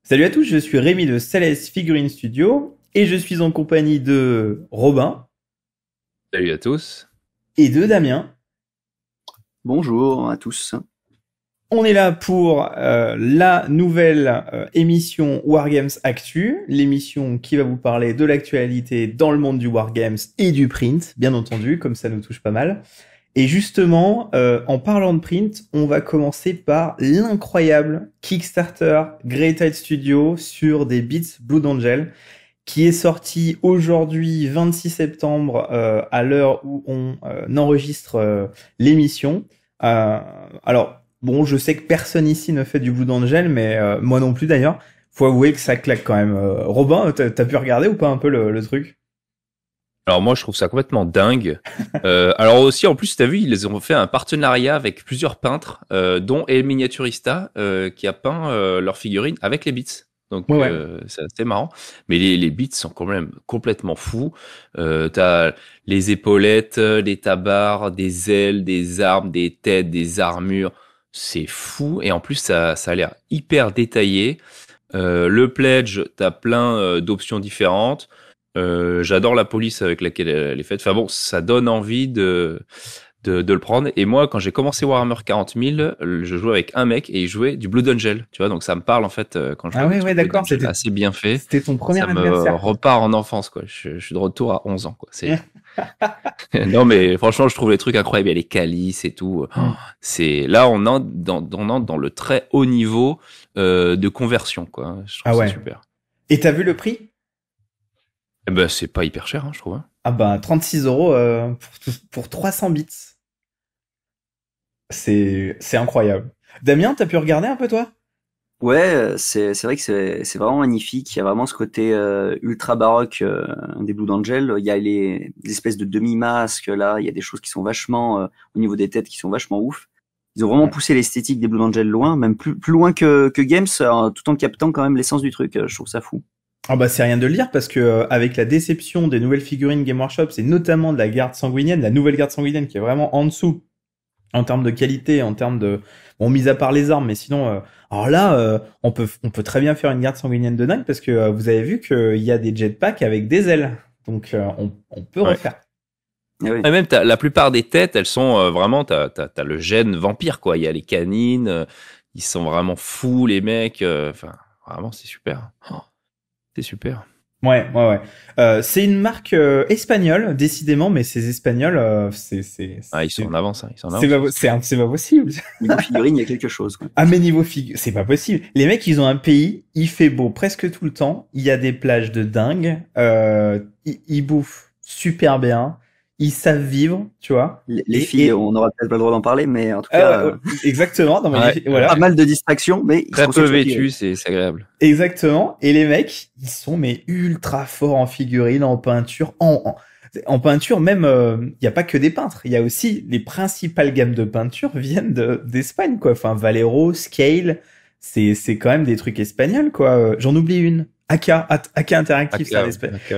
Salut à tous, je suis Rémi de Céleste Figurine Studio et je suis en compagnie de Robin Salut à tous. et de Damien. Bonjour à tous. On est là pour la nouvelle émission Wargames Actu, l'émission qui va vous parler de l'actualité dans le monde du Wargames et du print, bien entendu, comme ça nous touche pas mal. Et justement, en parlant de print, on va commencer par l'incroyable Kickstarter Greytide Studio sur des Beats Blood Angel, qui est sorti aujourd'hui 26 septembre à l'heure où on enregistre l'émission. Alors, bon, je sais que personne ici ne fait du Blood Angel, mais moi non plus d'ailleurs. Faut avouer que ça claque quand même. Robin, t'as pu regarder ou pas un peu le truc? Alors moi je trouve ça complètement dingue. Alors aussi en plus t'as vu ils ont fait un partenariat avec plusieurs peintres, dont El Miniaturista qui a peint leurs figurines avec les beats. Donc Ouais. c'est assez marrant. Mais les beats sont quand même complètement fous. T'as les épaulettes, les tabards, des ailes, des armes, des têtes, des armures. C'est fou et en plus ça a l'air hyper détaillé. Le pledge, t'as plein d'options différentes. J'adore la police avec laquelle elle est faite. Enfin bon, ça donne envie de le prendre. Et moi, quand j'ai commencé Warhammer 40 000, je jouais avec un mec et il jouait du Blood Angel. Tu vois, donc ça me parle en fait quand je vois Ah des ouais, trucs ouais, d'accord. Blood Angel assez bien fait. C'était ton premier Ça me anniversaire. repart en enfance, quoi. Je suis de retour à 11 ans, quoi. Non, mais franchement, je trouve les trucs incroyables. Il y a les calices et tout. Là, on entre dans le très haut niveau de conversion, quoi. Je trouve Ah ça ouais. super. Et t'as vu le prix? Eh ben, c'est pas hyper cher, hein, je trouve. Hein. Ah bah 36 euros pour 300 bits. C'est incroyable. Damien, t'as pu regarder un peu toi? Ouais, c'est vrai que c'est vraiment magnifique. Il y a vraiment ce côté ultra baroque des Blood Angel. Il y a les espèces de demi-masques là. Il y a des choses qui sont vachement au niveau des têtes qui sont vachement ouf. Ils ont vraiment poussé l'esthétique des Blood Angel loin, même plus loin que Games, tout en captant quand même l'essence du truc. Je trouve ça fou. Ah bah c'est rien de le dire parce que avec la déception des nouvelles figurines Game Workshop, c'est notamment de la garde sanguinienne, la nouvelle garde sanguinienne qui est vraiment en dessous en termes de qualité, en termes de bon mis à part les armes, mais sinon alors là on peut très bien faire une garde sanguinienne de dingue parce que vous avez vu qu'il y a des jetpacks avec des ailes, donc on peut refaire. Eh oui. Et même la plupart des têtes, elles sont vraiment t'as le gène vampire quoi. Il y a les canines, ils sont vraiment fous les mecs. Enfin vraiment c'est super. C'est super. Ouais. C'est une marque espagnole, décidément, mais ces Espagnols, Ils sont en avance. Hein, ils sont en c'est avance. c'est pas possible. Niveau figurine, il y a quelque chose, quoi. À mes niveaux c'est pas possible. Les mecs, ils ont un pays, il fait beau presque tout le temps, il y a des plages de dingue, ils bouffent super bien, ils savent vivre, tu vois. Les filles, on n'aura peut-être pas le droit d'en parler, mais en tout Ah cas, ouais, exactement. Non, mais Ouais. voilà. pas mal de distractions, mais ils Très sont peu sortis. vêtus, c'est agréable. Exactement. Et les mecs, ils sont mais ultra forts en figurine, en peinture, en peinture même. Il y a pas que des peintres. Il y a aussi les principales gammes de peinture viennent d'Espagne quoi. Enfin Valero, Scale, c'est quand même des trucs espagnols quoi. J'en oublie une. AK Interactive,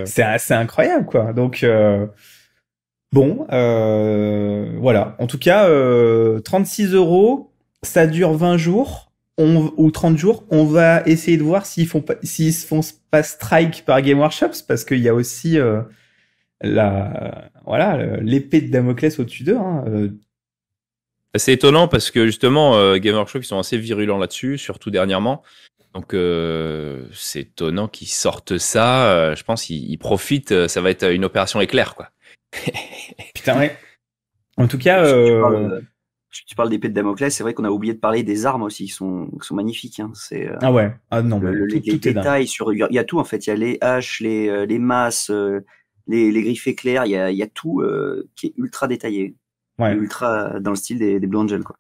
c'est incroyable quoi. Donc bon, voilà. En tout cas, 36 euros, ça dure 20 jours ou 30 jours. On va essayer de voir s'ils se font pas strike par Game Workshops parce qu'il y a aussi l'épée de Damoclès au-dessus d'eux. Hein. C'est étonnant parce que justement, Game Workshop, ils sont assez virulents là-dessus, surtout dernièrement. Donc, c'est étonnant qu'ils sortent ça. Je pense qu'ils profitent. Ça va être une opération éclair, quoi. Putain, ouais. En tout cas, Tu parles d'épée de Damoclès, c'est vrai qu'on a oublié de parler des armes aussi, qui sont magnifiques. Hein. C'est ah ouais, ah non, mais les tout est dingue. détails sur, il y a tout en fait. Il y a les haches, les masses, les griffes éclairs. Il y a tout qui est ultra détaillé, Ouais. ultra dans le style des Blue Angels, quoi.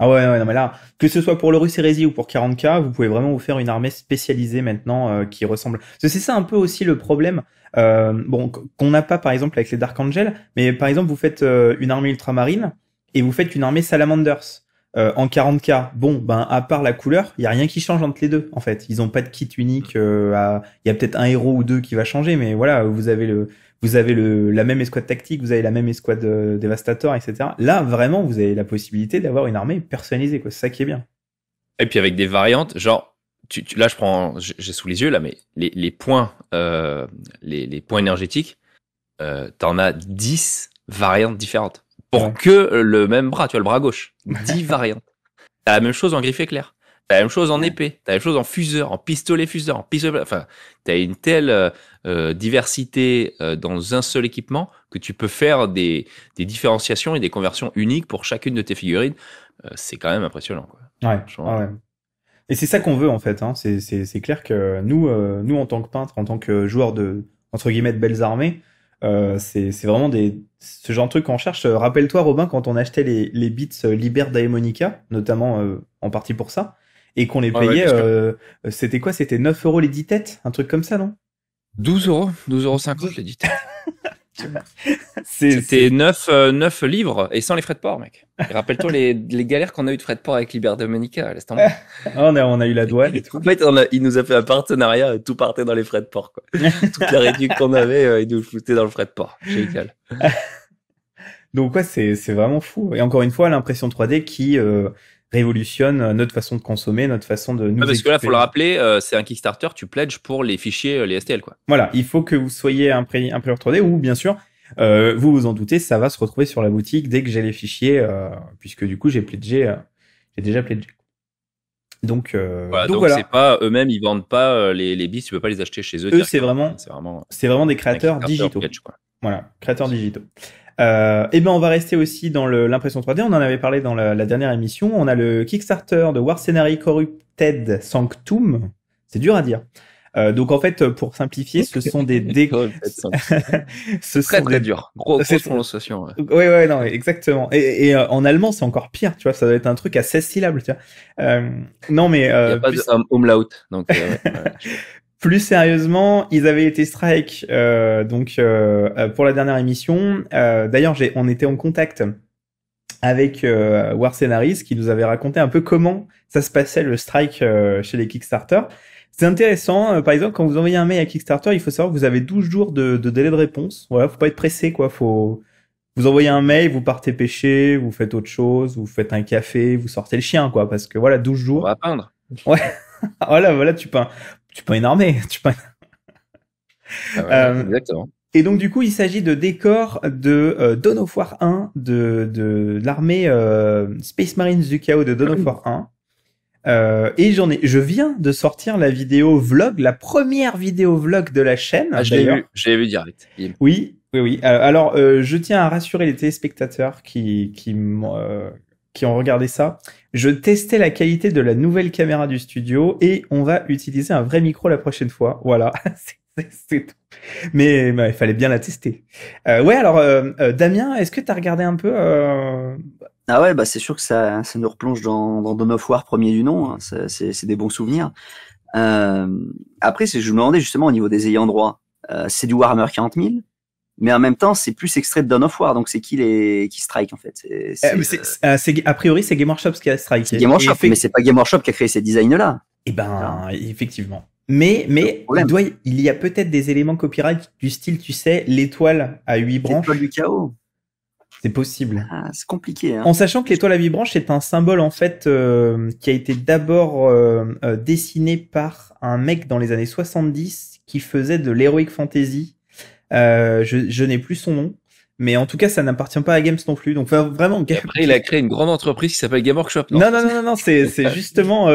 Ah ouais, non mais là, que ce soit pour l'Horus Heresy ou pour 40K, vous pouvez vraiment vous faire une armée spécialisée maintenant qui ressemble. Parce que c'est ça un peu aussi le problème, qu'on n'a pas par exemple avec les Dark Angel, mais par exemple vous faites une armée ultramarine et vous faites une armée Salamanders en 40K. Bon, ben à part la couleur, il y a rien qui change entre les deux en fait. Ils ont pas de kit unique. Il y a peut-être un héros ou deux qui va changer, mais voilà, vous avez la même escouade tactique, vous avez la même escouade dévastateur, etc. Là, vraiment, vous avez la possibilité d'avoir une armée personnalisée, quoi. C'est ça qui est bien. Et puis avec des variantes, genre, là, j'ai sous les yeux, là, mais les points, les points énergétiques, t'en as 10 variantes différentes. Pour que le même bras, tu vois, le bras gauche. 10 variantes. T'as la même chose en griffe éclair. T'as la même chose en épée. T'as la même chose en fuseur, en pistolet fuseur, en pistolet, enfin, t'as une telle, diversité, dans un seul équipement que tu peux faire des différenciations et des conversions uniques pour chacune de tes figurines. C'est quand même impressionnant, quoi. Ouais. Ouais. Et c'est ça qu'on veut, en fait, hein. C'est clair que nous, en tant que peintres, en tant que joueurs de, entre guillemets, de belles armées, c'est vraiment ce genre de truc qu'on cherche. Rappelle-toi, Robin, quand on achetait les bits Liber Daemonica, notamment en partie pour ça, et qu'on les payait, c'était quoi? C'était 9 € les 10 têtes, un truc comme ça, non? 12,50 € les 10 têtes. C'était 9 livres et sans les frais de port, mec. Et rappelle-toi les galères qu'on a eu de frais de port avec Liber Daemonica, laisse tomber. on a eu la douane et tout. En fait, il nous a fait un partenariat, tout partait dans les frais de port, quoi. Toute la réduction qu'on avait, il nous foutait dans le frais de port. Génial. Donc ouais, c'est vraiment fou. Et encore une fois, l'impression 3D qui révolutionne notre façon de consommer, notre façon de nous parce que là, faut le rappeler, c'est un Kickstarter, tu pledges pour les fichiers, les STL, quoi. Voilà, il faut que vous soyez imprimeur 3D ou bien sûr, vous vous en doutez, ça va se retrouver sur la boutique dès que j'ai les fichiers, puisque du coup j'ai déjà pledgé. Donc voilà. C'est pas eux-mêmes, ils vendent pas les bits, tu peux pas les acheter chez eux. C'est vraiment des créateurs digitaux. Pledge, quoi. Voilà, créateurs digitaux. Et ben on va rester aussi dans l'impression 3D. On en avait parlé dans la dernière émission. On a le Kickstarter de Warcenary Corrupted Sanctum. C'est dur à dire. Donc en fait, pour simplifier, ce sont des très dur. Grosse prononciation. Ouais, non, exactement. Et en allemand, c'est encore pire. Tu vois, ça doit être un truc à 16 syllabes. Tu vois. Non mais. Il y a pas de umlaut. Donc. Plus sérieusement, ils avaient été strike pour la dernière émission. D'ailleurs, on était en contact avec Warcenaries qui nous avait raconté un peu comment ça se passait le strike chez les Kickstarter. C'est intéressant. Par exemple, quand vous envoyez un mail à Kickstarter, il faut savoir que vous avez 12 jours de délai de réponse. Voilà, faut pas être pressé, quoi. Vous envoyez un mail, vous partez pêcher, vous faites autre chose, vous faites un café, vous sortez le chien, quoi. Parce que voilà, 12 jours. On va peindre. Ouais. voilà, tu peins une armée. Exactement. Et donc, du coup, il s'agit de décors de Dawn of War 1, de l'armée Space Marines du Chaos de Dawn of War 1. Et je viens de sortir la vidéo vlog, la première vidéo vlog de la chaîne. Ah, je l'ai vu direct. Oui. Alors, je tiens à rassurer les téléspectateurs qui ont regardé ça. Je testais la qualité de la nouvelle caméra du studio et on va utiliser un vrai micro la prochaine fois. Voilà. C'est tout. Mais il fallait bien la tester. Ouais, alors Damien, est-ce que t'as regardé un peu Ah ouais, bah c'est sûr que ça nous replonge dans Dawn of War premier du nom. Hein. C'est des bons souvenirs. Après, je me demandais justement au niveau des ayants droit, c'est du Warhammer 40 000, mais en même temps, c'est plus extrait de Dawn of War. Donc c'est qui strike en fait. A priori, c'est Game Workshop qui a strike. C'est Game Workshop, mais c'est pas Game Workshop qui a créé ces designs-là. Eh ben, effectivement. Mais il y a peut-être des éléments copyright du style, tu sais, l'étoile à 8 branches. L'étoile du chaos. C'est possible. Ah, c'est compliqué. Hein. En sachant que l'étoile à 8 branches est un symbole en fait qui a été d'abord dessiné par un mec dans les années 70 qui faisait de l'heroic fantasy. Je n'ai plus son nom. Mais en tout cas, ça n'appartient pas à Games non plus. Donc vraiment. Et après, il a créé une grande entreprise qui s'appelle Game Workshop. Non. C'est justement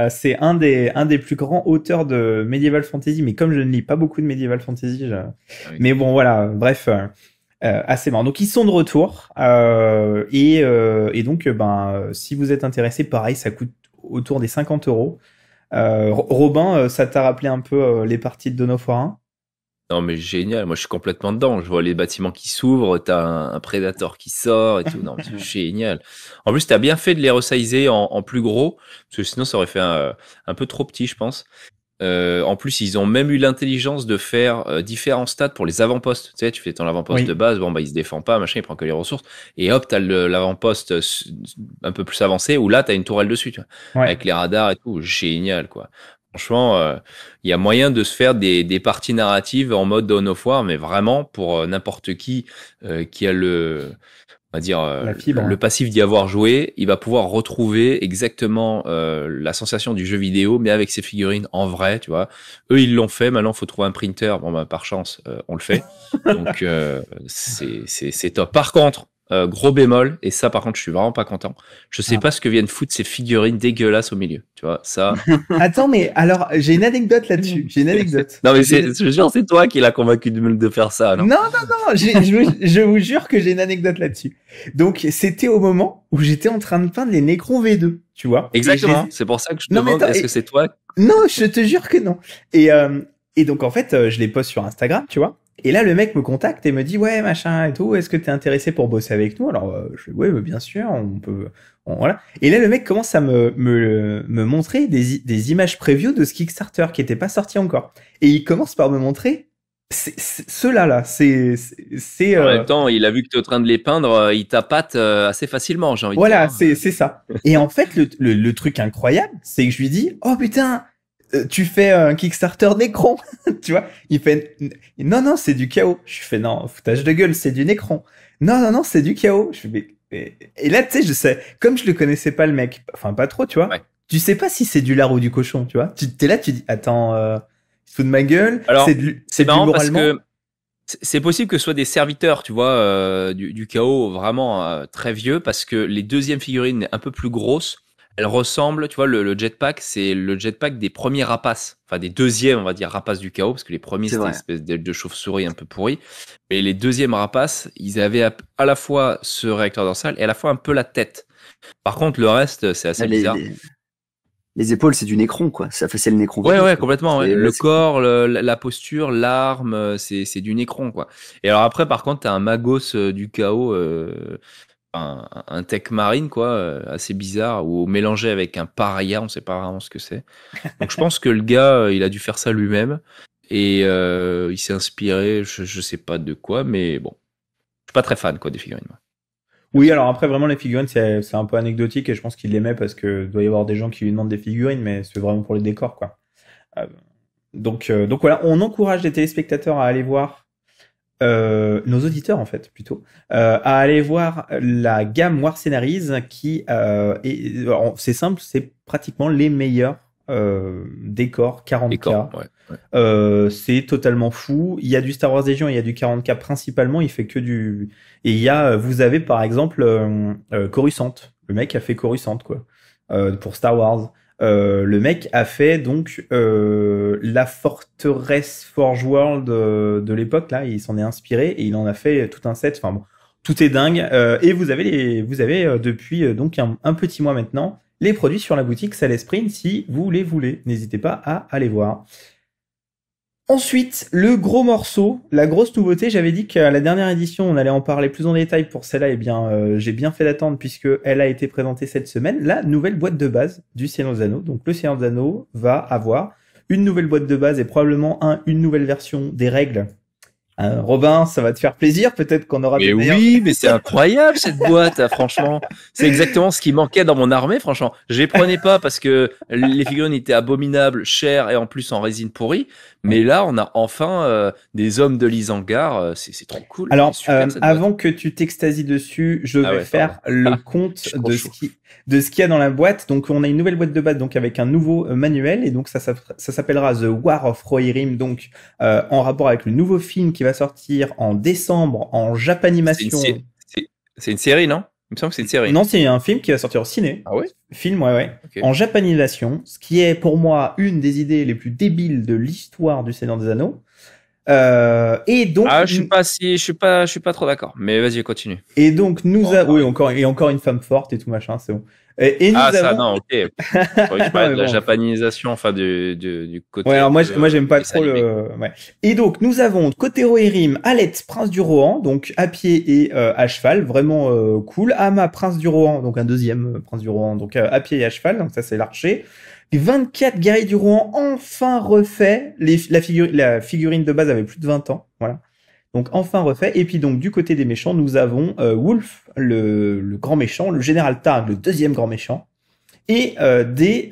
c'est un des plus grands auteurs de Medieval Fantasy. Mais comme je ne lis pas beaucoup de Medieval Fantasy, oui. Mais bon voilà. Bref, assez marrant. Donc ils sont de retour et donc si vous êtes intéressé, pareil, ça coûte autour des 50 €. Robin, ça t'a rappelé un peu les parties de Dawn of War 1? Non mais génial, moi je suis complètement dedans, je vois les bâtiments qui s'ouvrent, t'as un Predator qui sort et tout, non c'est génial. En plus t'as bien fait de les resizer en plus gros, parce que sinon ça aurait fait un peu trop petit je pense. En plus ils ont même eu l'intelligence de faire différents stats pour les avant-postes, tu sais tu fais ton avant-poste de base, bon il se défend pas, machin, il prend que les ressources, et hop t'as l'avant-poste un peu plus avancé, où là t'as une tourelle dessus, tu vois, avec les radars et tout, génial quoi. Franchement, il y a moyen de se faire des parties narratives en mode Dawn of War, mais vraiment pour n'importe qui a on va dire, La fibre. le passif d'y avoir joué, il va pouvoir retrouver exactement la sensation du jeu vidéo, mais avec ses figurines en vrai, tu vois. Eux, ils l'ont fait. Maintenant, faut trouver un printer. Bon, bah, par chance, on le fait. Donc, c'est top. Par contre, gros bémol, et ça, par contre, je suis vraiment pas content. Je sais pas ce que viennent foutre ces figurines dégueulasses au milieu. Tu vois, ça. Attends, mais alors, j'ai une anecdote là-dessus. J'ai une anecdote. Non, mais je jure, c'est toi qui l'as convaincu de faire ça, non? Non, je vous jure que j'ai une anecdote là-dessus. Donc, c'était au moment où j'étais en train de peindre les Necrons V2, tu vois. Exactement. C'est pour ça que je te Non, mais demande, attends, est-ce que c'est toi? Non, je te jure que non. Et donc, en fait, je les poste sur Instagram, tu vois. Et là, le mec me contacte et me dit, ouais, machin et tout, est-ce que t'es intéressé pour bosser avec nous? Alors, je dis, ouais, bien sûr, on peut, voilà. Et là, le mec commence à me montrer des images preview de ce Kickstarter qui était pas sorti encore. Et il commence par me montrer ceux-là, c'est, En même temps, il a vu que tu es en train de les peindre, il tapate assez facilement, j'ai envie de dire. Voilà, c'est ça. Et en fait, le truc incroyable, c'est que je lui dis, oh putain, tu fais un Kickstarter Necron, tu vois. Il fait, non, c'est du chaos. Je fais, non, foutage de gueule, c'est du Necron. Non, c'est du chaos. Je fais, et là, tu sais, je sais, comme je le connaissais pas le mec, enfin pas trop, tu vois. Ouais. Tu sais pas si c'est du lard ou du cochon, tu vois. T'es là, tu dis, attends, il se fout de ma gueule. Alors, c'est marrant parce que c'est possible que ce soit des serviteurs, tu vois, du chaos vraiment très vieux, parce que les deuxièmes figurines un peu plus grosses, elles ressemblent, tu vois, le jetpack, c'est le jetpack des premiers rapaces, enfin des deuxièmes, on va dire, rapaces du chaos, parce que les premiers c'était une espèce d'aile de chauve-souris un peu pourri, mais les deuxièmes rapaces, ils avaient à la fois ce réacteur dorsal et à la fois un peu la tête. Par contre, le reste, c'est assez bizarre. Les épaules, c'est du Necron, quoi. Ça fait, c'est le Necron. Ouais, complètement. Ouais. Le corps, la posture, l'arme, c'est du Necron, quoi. Et alors après, par contre, t'as un Magos du chaos, un tech marine, quoi, assez bizarre, ou mélangé avec un paria, on sait pas vraiment ce que c'est. Donc je pense que le gars, il a dû faire ça lui-même, et il s'est inspiré, je sais pas de quoi, mais bon, je suis pas très fan, quoi, des figurines. Moi. Oui, alors après, vraiment, les figurines, c'est un peu anecdotique et je pense qu'il l'aimait parce que doit y avoir des gens qui lui demandent des figurines, mais c'est vraiment pour les décors, quoi. Donc voilà, on encourage les téléspectateurs à aller voir, nos auditeurs, en fait, plutôt, à aller voir la gamme War Scenaries qui, c'est simple, c'est pratiquement les meilleurs, décors 40K. Ouais. C'est totalement fou. Il y a du Star Wars Legion, il y a du 40K principalement. Il fait que du. Et il y a, vous avez par exemple Coruscant. Le mec a fait Coruscant, quoi, pour Star Wars. Le mec a fait donc la forteresse Forge World de l'époque là. Il s'en est inspiré et il en a fait tout un set. Enfin bon, tout est dingue. Et vous avez depuis donc un petit mois maintenant les produits sur la boutique Salesprit si vous les voulez. N'hésitez pas à aller voir. Ensuite, le gros morceau, la grosse nouveauté, j'avais dit qu'à la dernière édition, on allait en parler plus en détail pour celle-là, et bien, j'ai bien fait d'attendre puisque elle a été présentée cette semaine, la nouvelle boîte de base du Seigneur des Anneaux. Donc, le Seigneur des Anneaux va avoir une nouvelle boîte de base et probablement une nouvelle version des règles. Robin, ça va te faire plaisir, peut-être qu'on aura des meilleurs... Oui, mais c'est incroyable cette boîte, hein, franchement. C'est exactement ce qui manquait dans mon armée, franchement. Je les prenais pas parce que les figurines étaient abominables, chères et en plus en résine pourrie. Mais là, on a enfin des hommes de l'Isengard, c'est trop cool. Alors, avant que tu t'extasies dessus, je vais faire le compte de ce qu'il y a dans la boîte. Donc, on a une nouvelle boîte de base, donc avec un nouveau manuel, et donc ça s'appellera The War of Rohirrim, donc en rapport avec le nouveau film qui va sortir en décembre en Japanimation. C'est une série, non? Il me semble que c'est une série. Non, c'est un film qui va sortir au ciné. Ah ouais? Film, ouais. Okay. En japanisation, ce qui est pour moi une des idées les plus débiles de l'histoire du Seigneur des Anneaux. Et donc. Ah, je suis pas trop d'accord. Mais vas-y, continue. Et donc oui, encore une femme forte et tout machin, c'est bon. Ça, non, ok. Je parlais de la japanisation, enfin du côté. Ouais, alors moi j'aime pas trop ouais. Et donc nous avons côté Rohirrim, Alette, prince du Rohan, donc à pied et à cheval, vraiment cool. Ama, prince du Rohan, donc un deuxième prince du Rohan, donc à pied et à cheval, donc ça c'est l'archer. 24 guerriers du Rohan enfin refait. La figurine de base avait plus de 20 ans, voilà. Donc enfin refait. Et puis donc du côté des méchants, nous avons Wolf, le grand méchant, le général Targ, le deuxième grand méchant, et des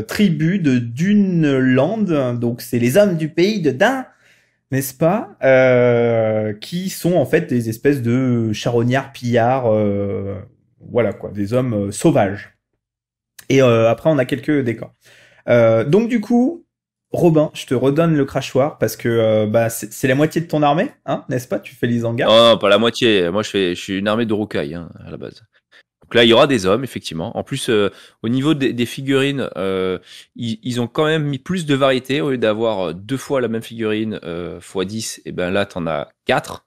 tribus de Duneland. Donc c'est les hommes du pays de Dain. n'est-ce pas, qui sont en fait des espèces de charognards pillards, voilà quoi, des hommes sauvages. Et après, on a quelques décors. Donc du coup, Robin, je te redonne le crachoir parce que bah c'est la moitié de ton armée, hein, n'est-ce pas? Tu fais les hangars. Non, pas la moitié. Moi, je suis une armée de rocailles hein, à la base. Donc là, il y aura des hommes, effectivement. En plus, au niveau des figurines, ils ont quand même mis plus de variété. Au lieu d'avoir 2 fois la même figurine fois 10, et ben là, t'en as 4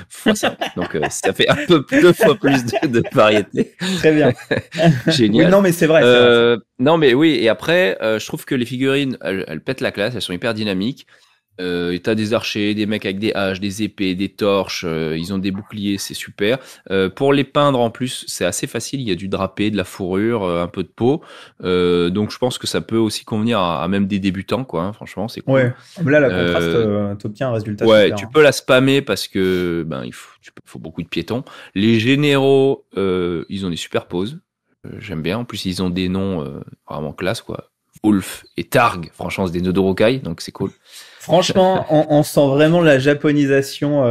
fois 5. Donc ça fait un peu 2 fois plus de variété. Très bien. Génial. Oui, non, mais c'est vrai. Non, mais oui. Et après, je trouve que les figurines, elles pètent la classe. Elles sont hyper dynamiques. T'as des archers, des mecs avec des haches, des épées, des torches, ils ont des boucliers, c'est super. Pour les peindre en plus, c'est assez facile, il y a du drapé, de la fourrure, un peu de peau. Donc je pense que ça peut aussi convenir à même des débutants, quoi, hein, franchement, c'est cool. Ouais, là, la contraste, t'obtiens un résultat ouais, super. tu peux la spammer parce que ben faut beaucoup de piétons. Les généraux, ils ont des super poses. J'aime bien. En plus, ils ont des noms vraiment classe, quoi. Wolf et Targ, franchement, c'est des nœuds de rocaille, donc c'est cool. Franchement, on sent vraiment la japonisation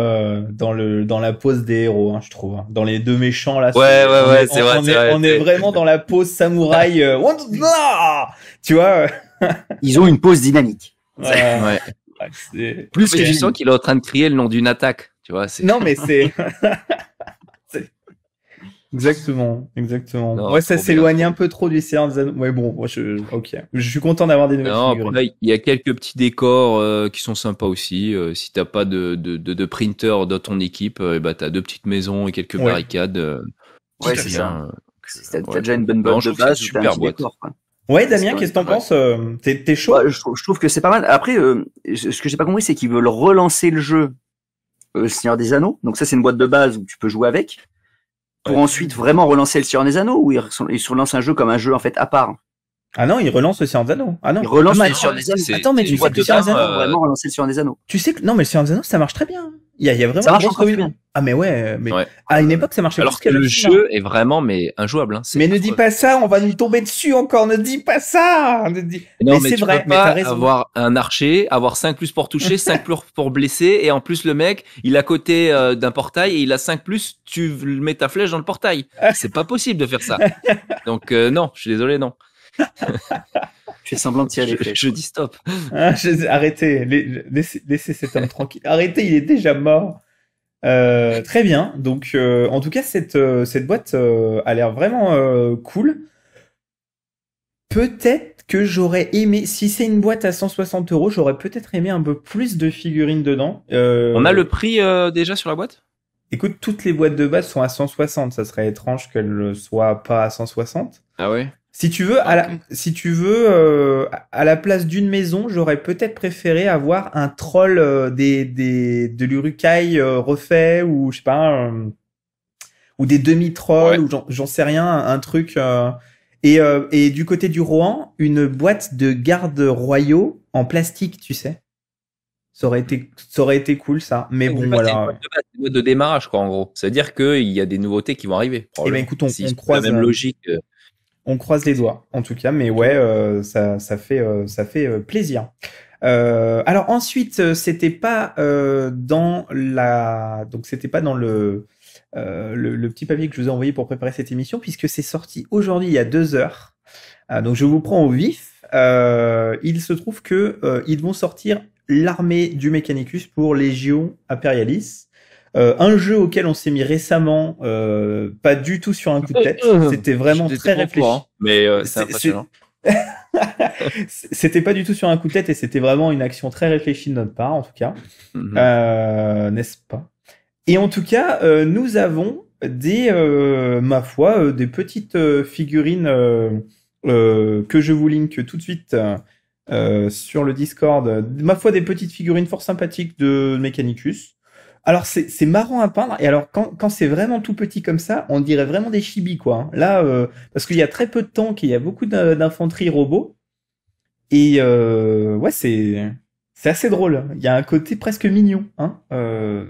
dans la pose des héros, hein, je trouve. Hein. Dans les deux méchants là, Ouais, c'est vrai. On est vraiment dans la pose samouraï. Tu vois. Ils ont une pose dynamique. Ouais. Plus que tu sens qu'il est en train de crier le nom d'une attaque, tu vois. Non, mais c'est. Exactement. Non, ouais, ça s'éloigne un peu trop du Seigneur des Anneaux. Ouais, bon, moi, ok. Je suis content d'avoir des nouvelles figurines. Là, il y a quelques petits décors qui sont sympas aussi. Si t'as pas de printer dans ton équipe, bah t'as 2 petites maisons et quelques barricades. Ouais, c'est ça. T'as déjà une bonne boîte de base, super boîte. Décor, quoi. Ouais, Damien, qu'est-ce que t'en penses? T'es chaud? Ouais, je trouve que c'est pas mal. Après, ce que j'ai pas compris, c'est qu'ils veulent relancer le jeu Seigneur des Anneaux. Donc ça, c'est une boîte de base où tu peux jouer avec. Pour ensuite vraiment relancer le Seigneur des Anneaux, ou ils relancent un jeu comme un jeu en fait à part? Ah non, ils relancent le Seigneur des Anneaux. Ah non. Ils relancent le Seigneur des Anneaux. Attends, mais tu sais que le Seigneur des Anneaux vraiment relancer le Seigneur des Anneaux. Tu sais que non, mais le Seigneur des Anneaux, ça marche très bien. Il y a vraiment. Ça marche encore plus bien. Ah mais ouais, mais à une époque ça marchait. Alors que le jeu est vraiment injouable. Hein. Mais ne dis pas ça, on va nous tomber dessus encore. Ne dis pas ça. Non, mais c'est vrai. Mais t'as raison. Avoir un archer, avoir 5 plus pour toucher, 5 plus pour blesser, et en plus le mec, il est à côté d'un portail et il a 5 plus. Tu mets ta flèche dans le portail. C'est pas possible de faire ça. Donc non, je suis désolé, non. Tu fais semblant de tirer les flèches. Je dis stop. Arrêtez, laissez cet homme tranquille. Arrêtez, il est déjà mort. Très bien. Donc, en tout cas, cette boîte a l'air vraiment cool. Peut-être que j'aurais aimé, si c'est une boîte à 160 €, j'aurais peut-être aimé un peu plus de figurines dedans. On a le prix déjà sur la boîte? Écoute, toutes les boîtes de base sont à 160. Ça serait étrange qu'elles ne soient pas à 160. Ah ouais? Si tu veux, à la place d'une maison, j'aurais peut-être préféré avoir un troll de l'Urukai refait, ou je sais pas, ou des demi-trolls, ou j'en sais rien, un truc. Et du côté du Rohan, une boîte de gardes royaux en plastique, tu sais. Ça aurait été cool, ça. Mais bon, voilà. C'est une boîte de démarrage, quoi, en gros. C'est-à-dire qu'il y a des nouveautés qui vont arriver. Eh ben, écoute, on croise la même logique. On croise les doigts, en tout cas, mais ouais, ça fait plaisir. Alors ensuite, c'était pas dans le petit papier que je vous ai envoyé pour préparer cette émission, puisque c'est sorti aujourd'hui il y a 2 heures. Donc je vous prends au vif. Il se trouve que ils vont sortir l'armée du Mechanicus pour Legio Imperialis. Un jeu auquel on s'est mis récemment, pas du tout sur un coup de tête. C'était vraiment très réfléchi. Mais c'est impressionnant. C'était pas du tout sur un coup de tête, et c'était vraiment une action très réfléchie de notre part, en tout cas. N'est-ce pas? Et en tout cas, nous avons ma foi, des petites figurines que je vous link tout de suite sur le Discord. Ma foi, des petites figurines fort sympathiques de Mechanicus. Alors c'est marrant à peindre, et alors quand c'est vraiment tout petit comme ça, on dirait vraiment des chibis, quoi. Là, parce qu'il y a très peu de tanks et il y a beaucoup d'infanterie robot, et ouais, c'est assez drôle. Il y a un côté presque mignon, hein,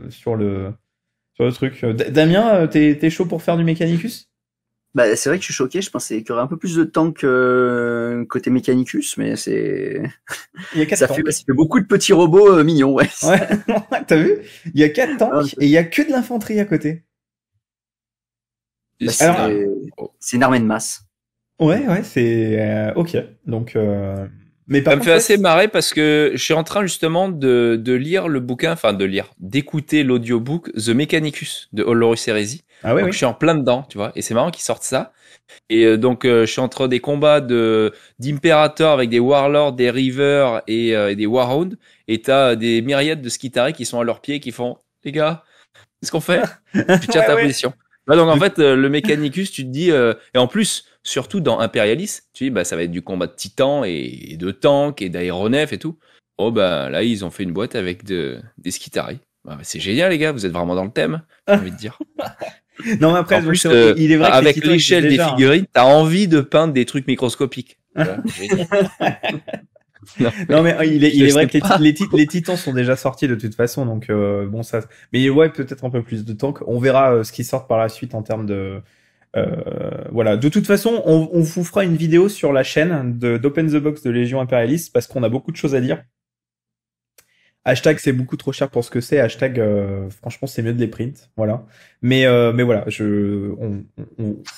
sur le truc. Damien, t'es chaud pour faire du Mechanicus? Bah, c'est vrai que je suis choqué. Je pensais qu'il y aurait un peu plus de tanks côté Mechanicus, mais Il y a 4 ça tanks. fait beaucoup de petits robots mignons, ouais. Ouais, t'as vu? Il y a 4 Ah, tanks et il y a que de l'infanterie à côté. Bah, Alors, c'est une armée de masse. ouais, c'est ok. Donc, mais par Ça me contre, fait ouais, assez marrer parce que je suis en train justement de lire le bouquin, enfin d'écouter l'audiobook The Mechanicus de Holorus Heresy. ah oui, Donc oui. je suis en plein dedans, tu vois, et c'est marrant qu'ils sortent ça. Et donc je suis entre des combats d'impérateurs avec des warlords, des rivers et des warhounds, et t'as des myriades de skitarii qui sont à leurs pieds qui font les gars, qu'est-ce qu'on fait? Tu tiens Ouais, ta ouais. position. Là, donc en fait le Mechanicus, tu te dis et en plus surtout dans Imperialis, tu dis bah ça va être du combat de titans et de tanks et d'aéronefs et tout. Oh bah là ils ont fait une boîte avec des skitarii. Bah, c'est génial les gars, vous êtes vraiment dans le thème, j'ai envie de dire. Non, mais après, En plus, il est vrai que les avec titans existent l'échelle des déjà, hein. figurines, t'as envie de peindre des trucs microscopiques. Voilà, génial. Non, mais il je est vrai sais que pas. les titans sont déjà sortis de toute façon, donc bon ça. Mais ouais, peut-être un peu plus de tanks. On verra ce qui sort par la suite en termes de. Voilà. De toute façon, on vous fera une vidéo sur la chaîne d'Open the Box de Légion Impérialiste parce qu'on a beaucoup de choses à dire. Hashtag c'est beaucoup trop cher pour ce que c'est. Hashtag franchement c'est mieux de les print. Voilà. Mais voilà,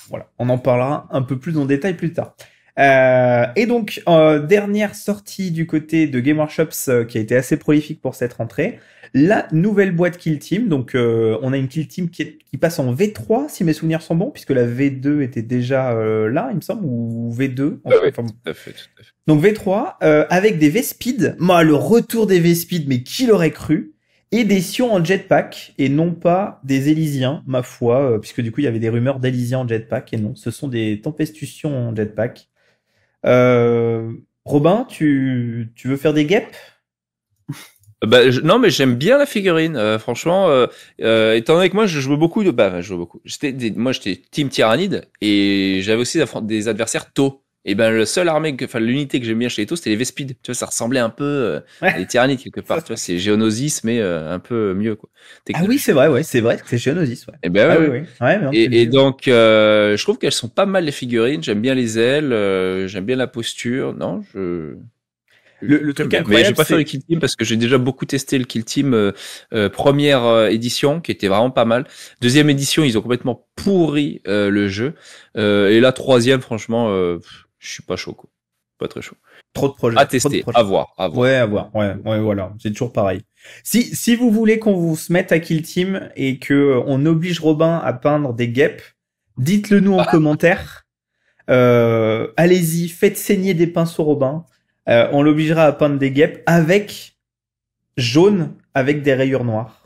voilà, on en parlera un peu plus en détail plus tard. Et donc dernière sortie du côté de Game Workshops qui a été assez prolifique pour cette rentrée, la nouvelle boîte Kill Team. Donc on a une Kill Team qui passe en V3 si mes souvenirs sont bons, puisque la V2 était déjà là, il me semble, ou V2. Ah ouais, Enfin, tout à fait, tout à fait. donc V3 avec des V-Speed, moi le retour des V-Speed, mais qui l'aurait cru, et des Sion en jetpack et non pas des Elysiens, ma foi, puisque du coup il y avait des rumeurs d'Elysiens en jetpack et non, ce sont des Tempestus Sion en jetpack. Robin, tu veux faire des guêpes? Bah, non, mais j'aime bien la figurine. Franchement, étant donné que moi, je joue beaucoup je joue beaucoup. Moi, j'étais Team Tyrannide et j'avais aussi des adversaires Tau. Et ben, le seul armée, l'unité que j'aime bien chez les Tau, c'était les V-Speed. Tu vois, ça ressemblait un peu à des Tyrannides quelque part. Tu vois, c'est Geonosis, mais un peu mieux, quoi. Ah oui, c'est vrai, ouais, c'est vrai que c'est Geonosis, ouais. Et ben, Ah ouais, oui, ouais. oui. Ouais, mais non, tu le Et dis. donc, je trouve qu'elles sont pas mal les figurines. J'aime bien les ailes, j'aime bien la posture. Non, Le Très truc bien. Mais je vais incroyable, pas faire le c'est... Kill Team parce que j'ai déjà beaucoup testé le Kill Team première édition qui était vraiment pas mal. Deuxième édition, ils ont complètement pourri le jeu. Et la troisième, franchement, je suis pas chaud, quoi. Pas très chaud. Trop de projets. À trop de tester, projets. à voir, à voir. Ouais, à voir. Ouais, ouais, voilà. C'est toujours pareil. Si vous voulez qu'on vous se mette à Kill Team et que on oblige Robin à peindre des guêpes, dites-le nous en commentaire. Allez-y, faites saigner des pinceaux Robin. On l'obligera à peindre des guêpes avec jaune, avec des rayures noires.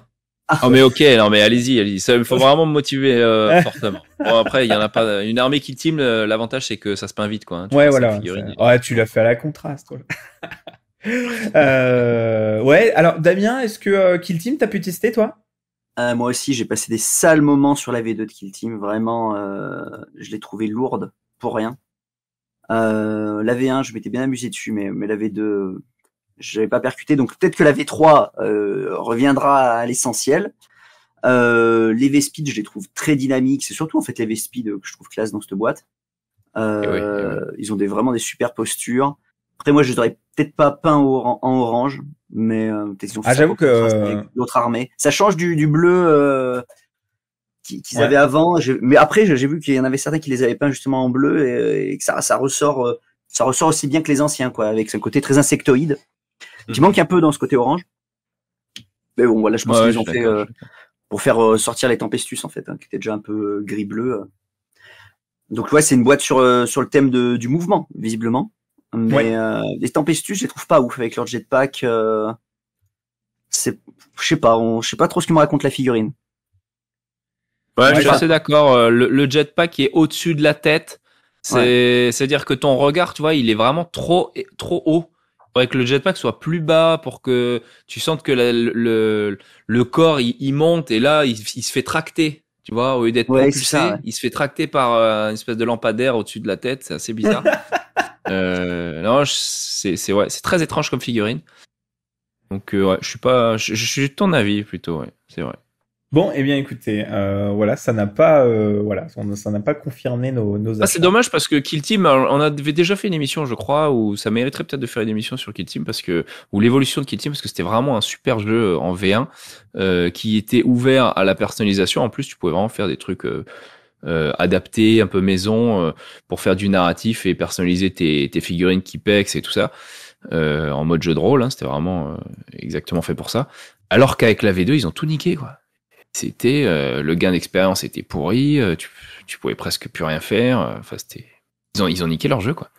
Oh mais ok, non mais allez-y, allez-y. Ça, il faut vraiment me motiver fortement. Bon après, il y en a pas. Une armée Kill Team, l'avantage c'est que ça se peint vite, quoi. Hein. Tu Ouais, fais voilà. cinq figurines. Ouais, tu l'as fait à la contraste. Toi. Ouais. Alors, Damien, est-ce que Kill Team t'as pu tester toi? Moi aussi, j'ai passé des sales moments sur la V2 de Kill Team. Vraiment, je l'ai trouvé lourde pour rien. La V1, je m'étais bien amusé dessus, mais la V2, j'avais pas percuté. Donc peut-être que la V3 reviendra à l'essentiel. Les V-Speed, je les trouve très dynamiques. C'est surtout en fait les V-Speed que je trouve classe dans cette boîte. Oui. Ils ont vraiment des super postures. Après moi, je les aurais peut-être pas peints en orange, mais peut-être qu'ils ont fait ça j'avoue pour contraster avec l'autre armée. Ça change du bleu qu'ils avaient avant. Mais après, j'ai vu qu'il y en avait certains qui les avaient peints justement en bleu et que ça ressort aussi bien que les anciens, quoi, avec ce côté très insectoïde qui manque un peu dans ce côté orange. Mais bon, voilà, je pense qu'ils ont fait pour faire sortir les Tempestus en fait, hein, qui étaient déjà un peu gris-bleu. Donc ouais, c'est une boîte sur le thème du mouvement, visiblement. Mais les Tempestus, je les trouve pas ouf avec leur jetpack. Je sais pas trop ce que me raconte la figurine. Ouais, je suis assez d'accord. Le jetpack est au-dessus de la tête. C'est-à-dire que ton regard, tu vois, il est vraiment trop haut. Faudrait que le jetpack soit plus bas pour que tu sentes que le corps il monte et là il se fait tracter. Tu vois, au lieu d'être propulsé, il se fait tracter par une espèce de lampadaire au-dessus de la tête. C'est assez bizarre. Non, c'est très étrange comme figurine. Donc ouais, je suis de ton avis plutôt. Ouais, c'est vrai. Bon, eh bien, écoutez, voilà, ça n'a pas, ça n'a pas confirmé nos Ah, c'est achats. dommage parce que Kill Team, on avait déjà fait une émission, je crois, où ça mériterait peut-être de faire une émission sur Kill Team ou l'évolution de Kill Team parce que c'était vraiment un super jeu en V1 qui était ouvert à la personnalisation. En plus, tu pouvais vraiment faire des trucs adaptés, un peu maison, pour faire du narratif et personnaliser tes figurines qui pex et tout ça en mode jeu de rôle. Hein, c'était vraiment exactement fait pour ça. Alors qu'avec la V2, ils ont tout niqué, quoi. C'était le gain d'expérience était pourri, tu pouvais presque plus rien faire. Enfin, c'était ils ont niqué leur jeu, quoi.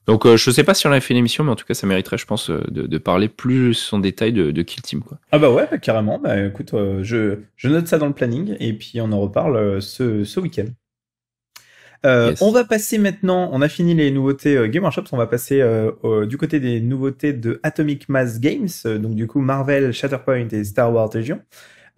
Donc je sais pas si on avait fait une émission, mais en tout cas ça mériterait, je pense, de parler plus en détail de Kill Team, quoi. Ah bah ouais, carrément. Bah écoute, je note ça dans le planning et puis on en reparle ce week-end. Yes. On va passer maintenant, on a fini les nouveautés Game Workshop, on va passer du côté des nouveautés de Atomic Mass Games, donc du coup Marvel, Shatterpoint et Star Wars Legion.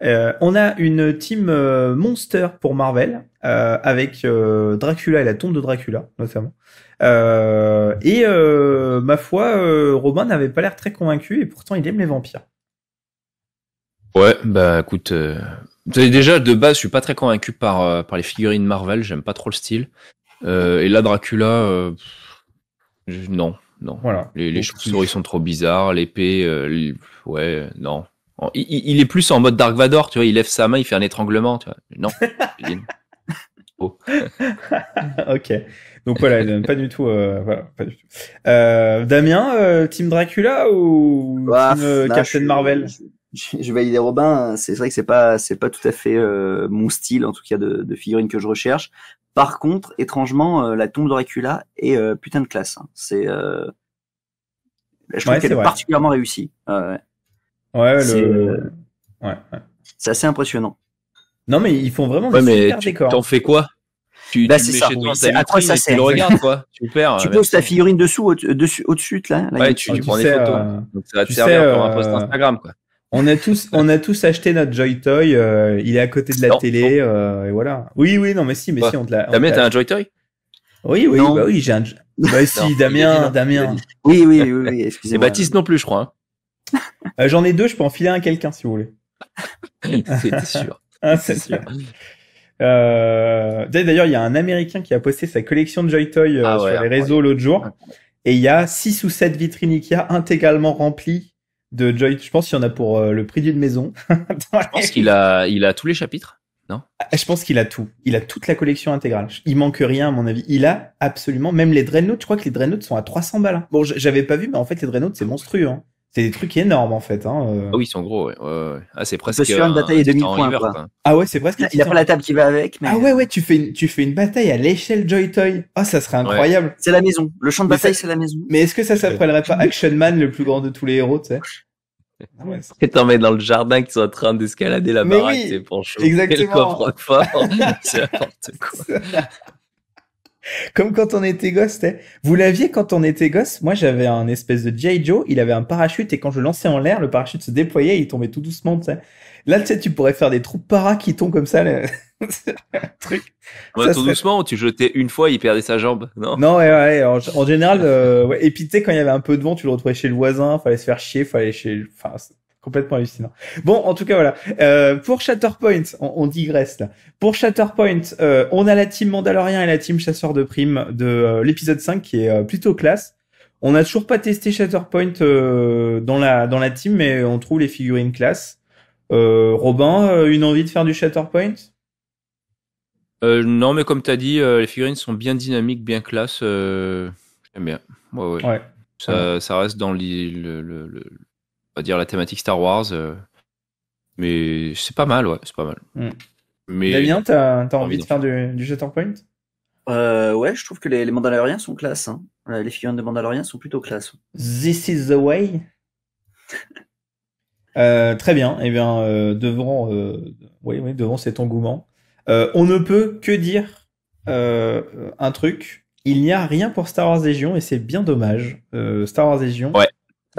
On a une team Monster pour Marvel, avec Dracula et la tombe de Dracula, notamment. Et ma foi, Robin n'avait pas l'air très convaincu, et pourtant il aime les vampires. Ouais, bah écoute, déjà de base je suis pas très convaincu par les figurines Marvel, j'aime pas trop le style. Et là Dracula, non. Voilà. Les Donc, chauves-souris sont trop bizarres, l'épée, ouais, non. Il est plus en mode Dark Vador, tu vois, il lève sa main, il fait un étranglement, tu vois. Non. Oh. Ok. Donc voilà, pas du tout. Voilà, pas du tout. Damien, Team Dracula ou Bah, Team là, Captain Marvel? je vais valider Robin. C'est vrai que c'est pas tout à fait mon style, en tout cas de figurine que je recherche. Par contre, étrangement, la tombe de Dracula est putain de classe. Hein. Je trouve Ouais, qu'elle c'est est vrai. particulièrement réussie. Ouais, C'est ouais, ouais. c'est assez impressionnant. Non, mais ils font vraiment Ouais, des mais super tu décors. t'en fais quoi? Tu Bah, le c'est mets ça. chez toi dans C'est ta à quoi vitrine ça et tu le sert, regardes, quoi. Super. Tu poses merci. ta figurine dessous, au-dessus, là. Ouais, dessus. tu Tu prends des sais, photos. Donc ça va te tu servir sais, pour un post Instagram, quoi. on a tous acheté notre Joy Toy. Il est à côté de la Non, télé, et voilà. Oui, non, mais si, Quoi? on te l'a. Damien, t'as un Joy Toy? Oui, Non. bah oui, j'ai un. Bah Non, si, il a dit Damien, non. Damien. Oui, Et excusez-moi. Baptiste non plus, je crois. J'en ai deux, je peux en filer un à quelqu'un si vous voulez. Hein. C'était sûr. Ah, C'est c'est sûr. D'ailleurs, il y a un Américain qui a posté sa collection de Joy Toy Ah ouais, sur les réseaux l'autre jour. Et il y a 6 ou 7 vitrines Ikea intégralement remplies de Joy. Je pense qu'il y en a pour le prix d'une maison. Je pense qu'il a tous les chapitres. Non? Je pense qu'il a tout. Il a toute la collection intégrale. Il manque rien, à mon avis. Il a absolument, même les Dreadnoughts. Je crois que les Dreadnoughts sont à 300 balles. Hein. Bon, j'avais pas vu, mais en fait, les Dreadnoughts, c'est monstrueux. Hein. C'est des trucs énormes, en fait. Hein. Ah oui, ils sont gros, ouais. Ah, c'est On presque peut se faire une bataille de 1000 Titan points, River, quoi. Ah ouais, c'est presque un Il a Titan. pas la table qui va avec, mais. Ah ouais, tu fais une bataille à l'échelle Joy Toy. Ah, ça serait incroyable. C'est la maison. Le champ de Mais bataille, ça- c'est la maison. Mais est-ce que ça s'appellerait pas Action Man, le plus grand de tous les héros, tu sais? Ah ouais, Et t'en mets dans le jardin qui sont en train d'escalader la Mais baraque, oui, c'est pour chauffer exactement. le coffre-fort. C'est n'importe quoi. Comme quand on était gosse, t'sais. Vous l'aviez quand on était gosse? Moi, j'avais un espèce de G.I. Joe, il avait un parachute et quand je le lançais en l'air, le parachute se déployait et il tombait tout doucement, tu sais. Là, tu sais, tu pourrais faire des troupes para qui tombent comme ça, c'est un truc. Ouais, Ça tout serait- doucement, tu jetais une fois, il perdait sa jambe, non? Non, ouais, en général, ouais. Et puis, tu sais, quand il y avait un peu de vent, tu le retrouvais chez le voisin, fallait se faire chier, enfin, c'est complètement hallucinant. Bon, en tout cas, voilà. Pour Shatterpoint, on digresse, là. Pour Shatterpoint, on a la team Mandalorian et la team Chasseur de Primes de l'épisode 5 qui est plutôt classe. On n'a toujours pas testé Shatterpoint dans la team, mais on trouve les figurines classe. Robin, une envie de faire du Shatterpoint? Non, mais comme t'as dit, les figurines sont bien dynamiques, bien classe. J'aime bien. Ouais. Ouais. Ça reste dans on va dire la thématique Star Wars. Mais c'est pas mal, ouais, c'est pas mal. Mm. Mais Damien, t'as envie envie de d'en faire du Shatterpoint? Ouais, je trouve que les Mandaloriens sont classe. Hein. Les figurines de Mandaloriens sont plutôt classe. This is the way. Très bien. Eh bien, devant cet engouement, on ne peut que dire un truc. Il n'y a rien pour Star Wars Légion et c'est bien dommage. Star Wars Légion. Ouais,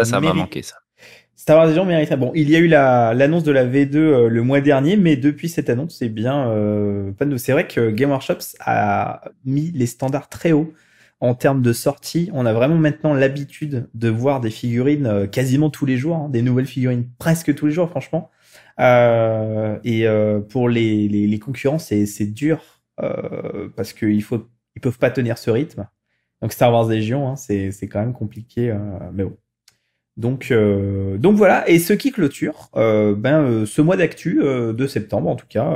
ça m'a mérite- manqué, ça. Star Wars Légion mériterait. Bon, il y a eu l'annonce de la V2 le mois dernier, mais depuis cette annonce, c'est bien pas de. C'est vrai que Game Workshop a mis les standards très hauts en termes de sortie. On a vraiment maintenant l'habitude de voir des figurines quasiment tous les jours, hein, des nouvelles figurines presque tous les jours, franchement. Pour les concurrents, c'est dur parce que ils peuvent pas tenir ce rythme. Donc Star Wars Légion, hein, c'est quand même compliqué, mais bon. Donc voilà, et ce qui clôture ce mois d'actu de septembre en tout cas.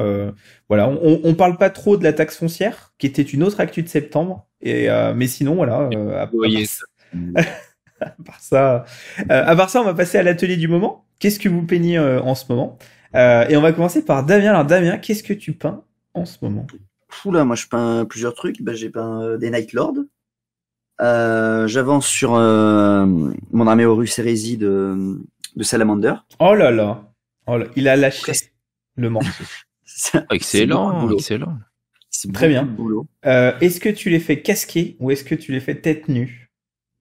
Voilà, on parle pas trop de la taxe foncière, qui était une autre actu de septembre, mais sinon voilà. À part ça, on va passer à l'atelier du moment. Qu'est-ce que vous peignez en ce moment? Et on va commencer par Damien. Alors Damien, qu'est-ce que tu peins en ce moment? Oula, moi je peins plusieurs trucs. J'ai peint des Night Lords. J'avance sur mon armée Horus Hérésie de Salamander. Oh là là, il a lâché le morceau. Excellent, excellent. C'est très bien. Boulot. Est-ce que tu les fais casquer ou est-ce que tu les fais tête nue?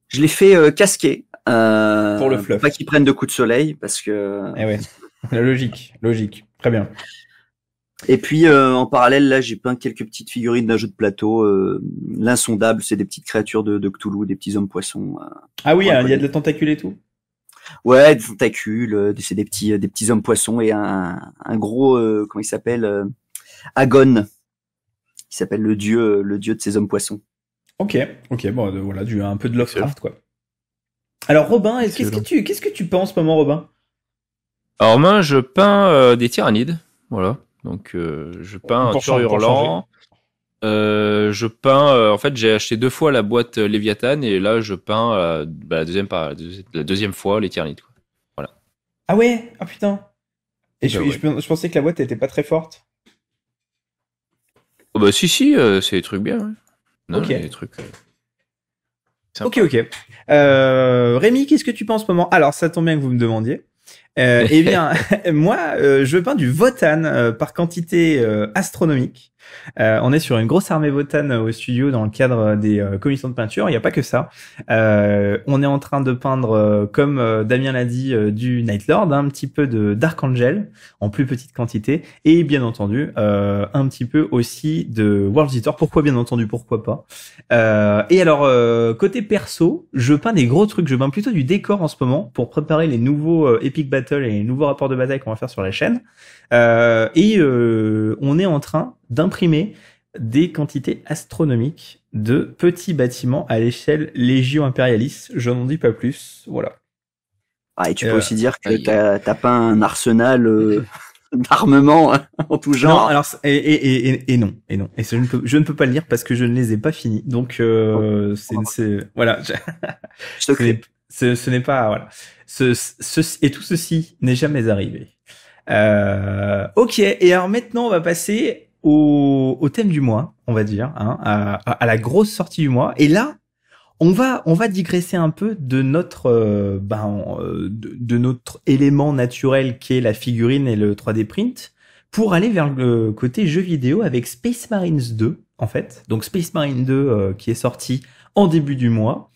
Je les fais casquer. Pour le fluff. Pas qu'ils prennent de coups de soleil parce que. Eh ouais. Logique. Très bien. Et puis en parallèle, là, j'ai peint quelques petites figurines d'un jeu de plateau. L'insondable, c'est des petites créatures de Cthulhu, des petits hommes poissons. Ah oui, il y a de la tentacule et tout. Ouais, des tentacules, c'est des petits hommes poissons et un gros comment il s'appelle Agon, qui s'appelle le dieu de ces hommes poissons. Ok, bon voilà, un peu de Lovecraft quoi. Alors Robin, qu'est-ce que tu peins en ce moment, Robin? Alors moi, je peins des tyrannides, voilà. Donc je peins un tueur hurlant. Je peins. En fait, j'ai acheté 2 fois la boîte Léviathan et là, je peins la deuxième fois les tyrannides. Quoi. Voilà. Ah ouais. Ah putain. Et je pensais que la boîte était pas très forte. Oh, bah si, c'est des trucs bien. Ouais. Non, ok. Des trucs. Ok. Rémi, qu'est-ce que tu penses en ce moment? Alors, ça tombe bien que vous me demandiez. Eh bien, moi, je peins du Votan par quantité astronomique. On est sur une grosse armée Votan au studio dans le cadre des commissions de peinture. Il n'y a pas que ça. On est en train de peindre, comme Damien l'a dit, du Night Lord, un petit peu de Dark Angel en plus petite quantité, et bien entendu un petit peu aussi de World Eater. Pourquoi bien entendu, pourquoi pas. Et alors côté perso, je peins des gros trucs. Je peins plutôt du décor en ce moment pour préparer les nouveaux Epic Battle et les nouveaux rapports de bataille qu'on va faire sur la chaîne. On est en train d'imprimer des quantités astronomiques de petits bâtiments à l'échelle Légio Imperialis. Je n'en dis pas plus. Voilà. Ah, et tu peux aussi dire que t'as pas un arsenal d'armement en tout genre. Non, alors et non. Et je ne peux pas le dire parce que je ne les ai pas finis. Donc voilà. Ce n'est pas voilà. Et tout ceci n'est jamais arrivé. Ok. Et alors maintenant, on va passer au thème du mois, on va dire, hein, à la grosse sortie du mois. Et là, on va digresser un peu de notre de notre élément naturel qui est la figurine et le 3D print pour aller vers le côté jeu vidéo avec Space Marines 2 en fait. Donc Space Marine 2 qui est sorti en début du mois.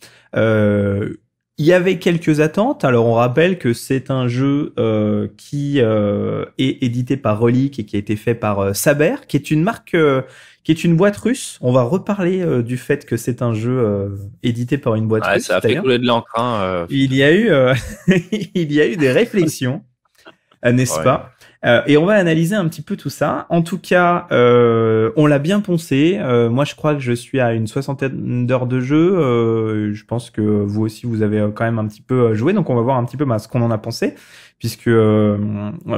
Il y avait quelques attentes. Alors on rappelle que c'est un jeu qui est édité par Relic et qui a été fait par Saber, qui est une marque, qui est une boîte russe. On va reparler du fait que c'est un jeu édité par une boîte russe. Ça a fait couler de l'encre. Il y a eu des réflexions, n'est-ce pas? Et on va analyser un petit peu tout ça. En tout cas, on l'a bien poncé. Moi, je crois que je suis à une 60aine d'heures de jeu. Je pense que vous aussi, vous avez quand même un petit peu joué. Donc, on va voir un petit peu ce qu'on en a pensé, puisque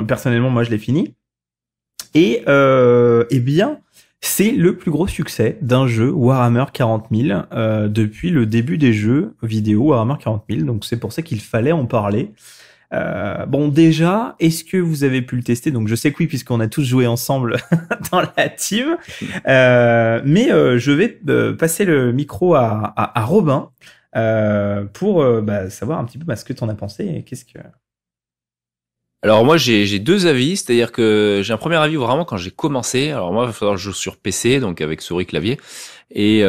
personnellement, moi, je l'ai fini. Et eh bien, c'est le plus gros succès d'un jeu Warhammer 40 000 depuis le début des jeux vidéo Warhammer 40 000. Donc, c'est pour ça qu'il fallait en parler. Bon, déjà, est-ce que vous avez pu le tester? Donc je sais que oui, puisqu'on a tous joué ensemble dans la team. Mais je vais passer le micro à Robin pour savoir un petit peu ce que t'en as pensé et qu'est-ce que... Alors moi j'ai 2 avis, c'est-à-dire que j'ai un premier avis vraiment quand j'ai commencé. Alors moi il va falloir que je joue sur PC, donc avec souris clavier. Et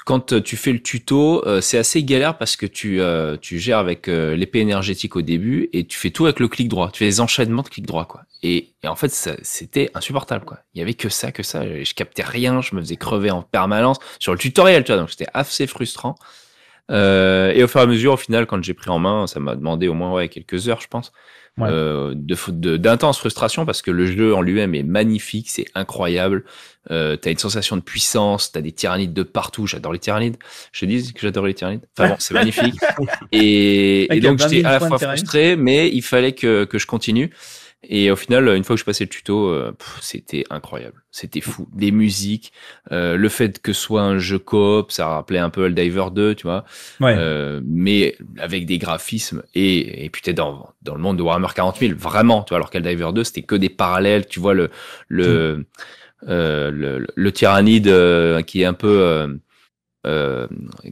quand tu fais le tuto, c'est assez galère parce que tu gères avec l'épée énergétique au début et tu fais tout avec le clic droit. Tu fais des enchaînements de clic droit quoi. Et en fait c'était insupportable quoi. Il y avait que ça. Je captais rien, je me faisais crever en permanence sur le tutoriel, tu vois. Donc c'était assez frustrant. Et au fur et à mesure, au final, quand j'ai pris en main, ça m'a demandé au moins quelques heures, je pense, Ouais. d'intense frustration parce que le jeu en lui-même est magnifique, c'est incroyable. T'as une sensation de puissance, t'as des tyrannides de partout. J'adore les tyrannides. Je te dis que j'adore les tyrannides. Enfin bon, c'est magnifique. Et donc j'étais à la fois frustré, mais il fallait que je continue. Et au final, une fois que je passais le tuto, c'était incroyable. C'était fou. Les musiques, le fait que ce soit un jeu coop, ça rappelait un peu Helldivers 2, tu vois. Ouais. Mais avec des graphismes et puis t'es dans le monde de Warhammer 40 000, vraiment, tu vois. Alors qu'Helldivers 2, c'était que des parallèles, tu vois le tyrannide qui est un peu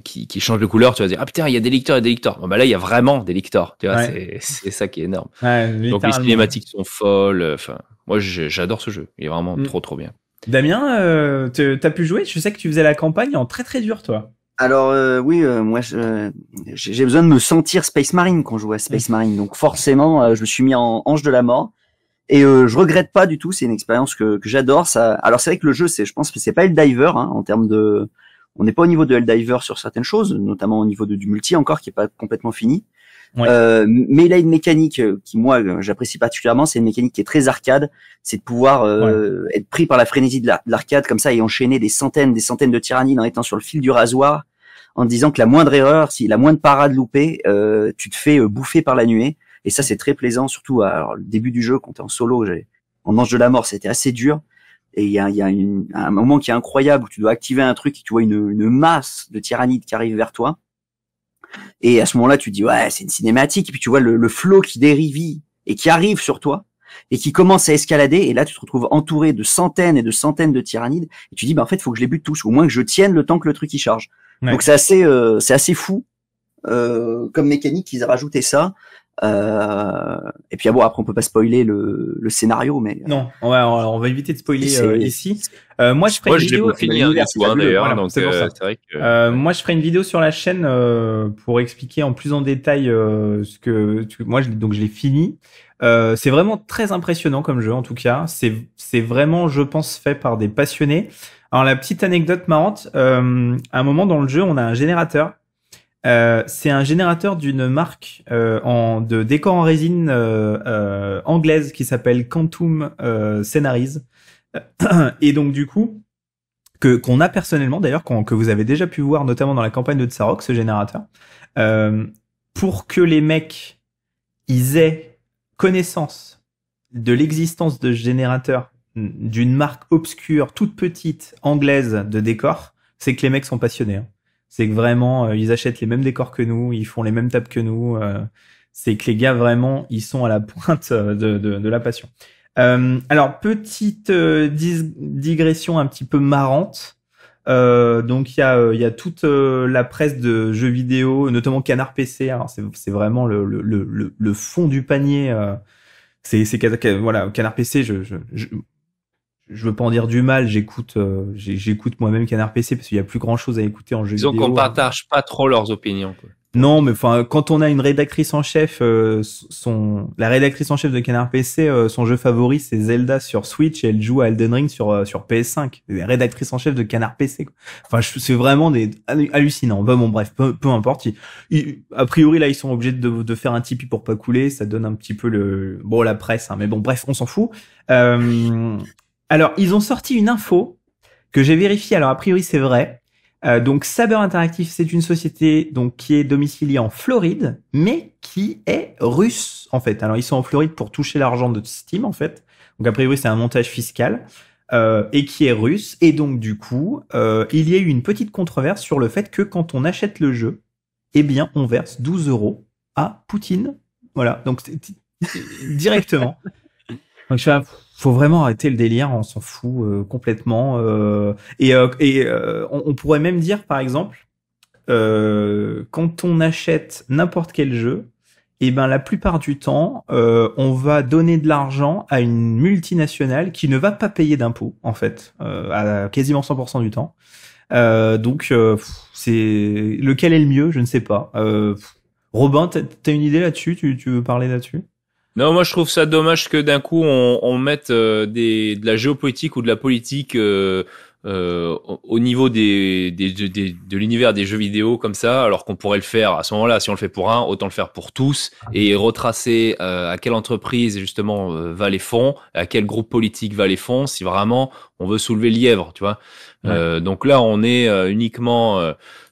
qui change de couleur, tu vas dire ah putain il y a des licteurs et des licteurs. Bon bah là il y a vraiment des licteurs, tu vois, Ouais. c'est ça qui est énorme. Ouais, Donc les littéralement. cinématiques sont folles. Enfin moi j'adore ce jeu, il est vraiment trop bien. Damien, t'as pu jouer? Je sais que tu faisais la campagne en très très dur, toi. Alors oui, moi j'ai besoin de me sentir Space Marine quand je joue à Space Marine, donc forcément je me suis mis en Ange de la Mort et je regrette pas du tout. C'est une expérience que j'adore. Ça, alors c'est vrai que le jeu, je pense que c'est pas Helldivers en termes de, on n'est pas au niveau de Helldivers sur certaines choses, notamment au niveau du multi encore qui est pas complètement fini. Ouais. Mais il a une mécanique qui moi j'apprécie particulièrement, c'est une mécanique qui est très arcade, c'est de pouvoir être pris par la frénésie de l'arcade comme ça et enchaîner des centaines de tyrannides en étant sur le fil du rasoir, en te disant que la moindre erreur, si la moindre parade loupée, tu te fais bouffer par la nuée. Et ça c'est très plaisant, surtout alors, le début du jeu quand t'es en solo, en Ange de la Mort, c'était assez dur. Et il y a un moment qui est incroyable où tu dois activer un truc et tu vois une masse de tyrannides qui arrive vers toi. Et à ce moment-là, tu te dis ouais, c'est une cinématique. Et puis tu vois le flot qui dérive et qui arrive sur toi et qui commence à escalader. Et là, tu te retrouves entouré de centaines et de centaines de tyrannides. Et tu dis bah en fait, il faut que je les bute tous, au moins que je tienne le temps que le truc y charge. Ouais. Donc c'est assez fou comme mécanique qu'ils aient rajouté ça. Et puis bon, après on peut pas spoiler le scénario, mais non, on va éviter de spoiler ici. Moi je ferai une vidéo. Fini d'ailleurs, voilà, donc c'est vrai que moi je ferai une vidéo sur la chaîne pour expliquer en plus en détail ce que moi je l'ai fini. C'est vraiment très impressionnant comme jeu en tout cas. C'est vraiment, je pense, fait par des passionnés. Alors la petite anecdote marrante, à un moment dans le jeu, on a un générateur. C'est un générateur d'une marque de décor en résine anglaise qui s'appelle Quantum Scenaries. Et donc du coup qu'on a personnellement d'ailleurs, que vous avez déjà pu voir notamment dans la campagne de Tsarok, ce générateur, pour que les mecs ils aient connaissance de l'existence de ce générateur d'une marque obscure toute petite anglaise de décor, c'est que les mecs sont passionnés, hein. C'est que vraiment, ils achètent les mêmes décors que nous, ils font les mêmes tables que nous. C'est que les gars, vraiment, ils sont à la pointe de la passion. Alors, petite digression un petit peu marrante. Donc, il y a toute la presse de jeux vidéo, notamment Canard PC. Alors, c'est vraiment le fond du panier. Voilà, Canard PC, je veux pas en dire du mal, j'écoute moi-même Canard PC parce qu'il y a plus grand chose à écouter en jeu vidéo. Disons qu'on partage pas trop leurs opinions, quoi. Non, mais enfin, quand on a une rédactrice en chef, la rédactrice en chef de Canard PC, son jeu favori c'est Zelda sur Switch et elle joue à Elden Ring sur PS5. C'est la rédactrice en chef de Canard PC, quoi. Enfin, c'est vraiment hallucinant. Bon, bref, peu importe. A priori là, ils sont obligés de faire un Tipeee pour pas couler. Ça donne un petit peu la presse, hein. Mais bon, bref, on s'en fout. Alors, ils ont sorti une info que j'ai vérifiée. Alors, a priori, c'est vrai. Donc, Saber Interactive, c'est une société donc qui est domiciliée en Floride, mais qui est russe, en fait. Alors, ils sont en Floride pour toucher l'argent de Steam, en fait. Donc, a priori, c'est un montage fiscal et qui est russe. Et donc, du coup, il y a eu une petite controverse sur le fait que quand on achète le jeu, eh bien, on verse 12 € à Poutine. Voilà. Donc, directement. Donc, faut vraiment arrêter le délire, on s'en fout complètement. On pourrait même dire, par exemple, quand on achète n'importe quel jeu, et ben la plupart du temps, on va donner de l'argent à une multinationale qui ne va pas payer d'impôts, en fait, à quasiment 100% du temps. Donc, c'est lequel est le mieux, je ne sais pas. Robin, t'as une idée là-dessus? Tu veux parler là-dessus? Non, moi je trouve ça dommage que d'un coup on mette de la géopolitique ou de la politique au niveau de l'univers des jeux vidéo comme ça, alors qu'on pourrait le faire à ce moment-là, si on le fait pour un, autant le faire pour tous et retracer à quelle entreprise justement va les fonds, à quel groupe politique va les fonds, si vraiment on veut soulever le lièvre, tu vois. Donc là, on est uniquement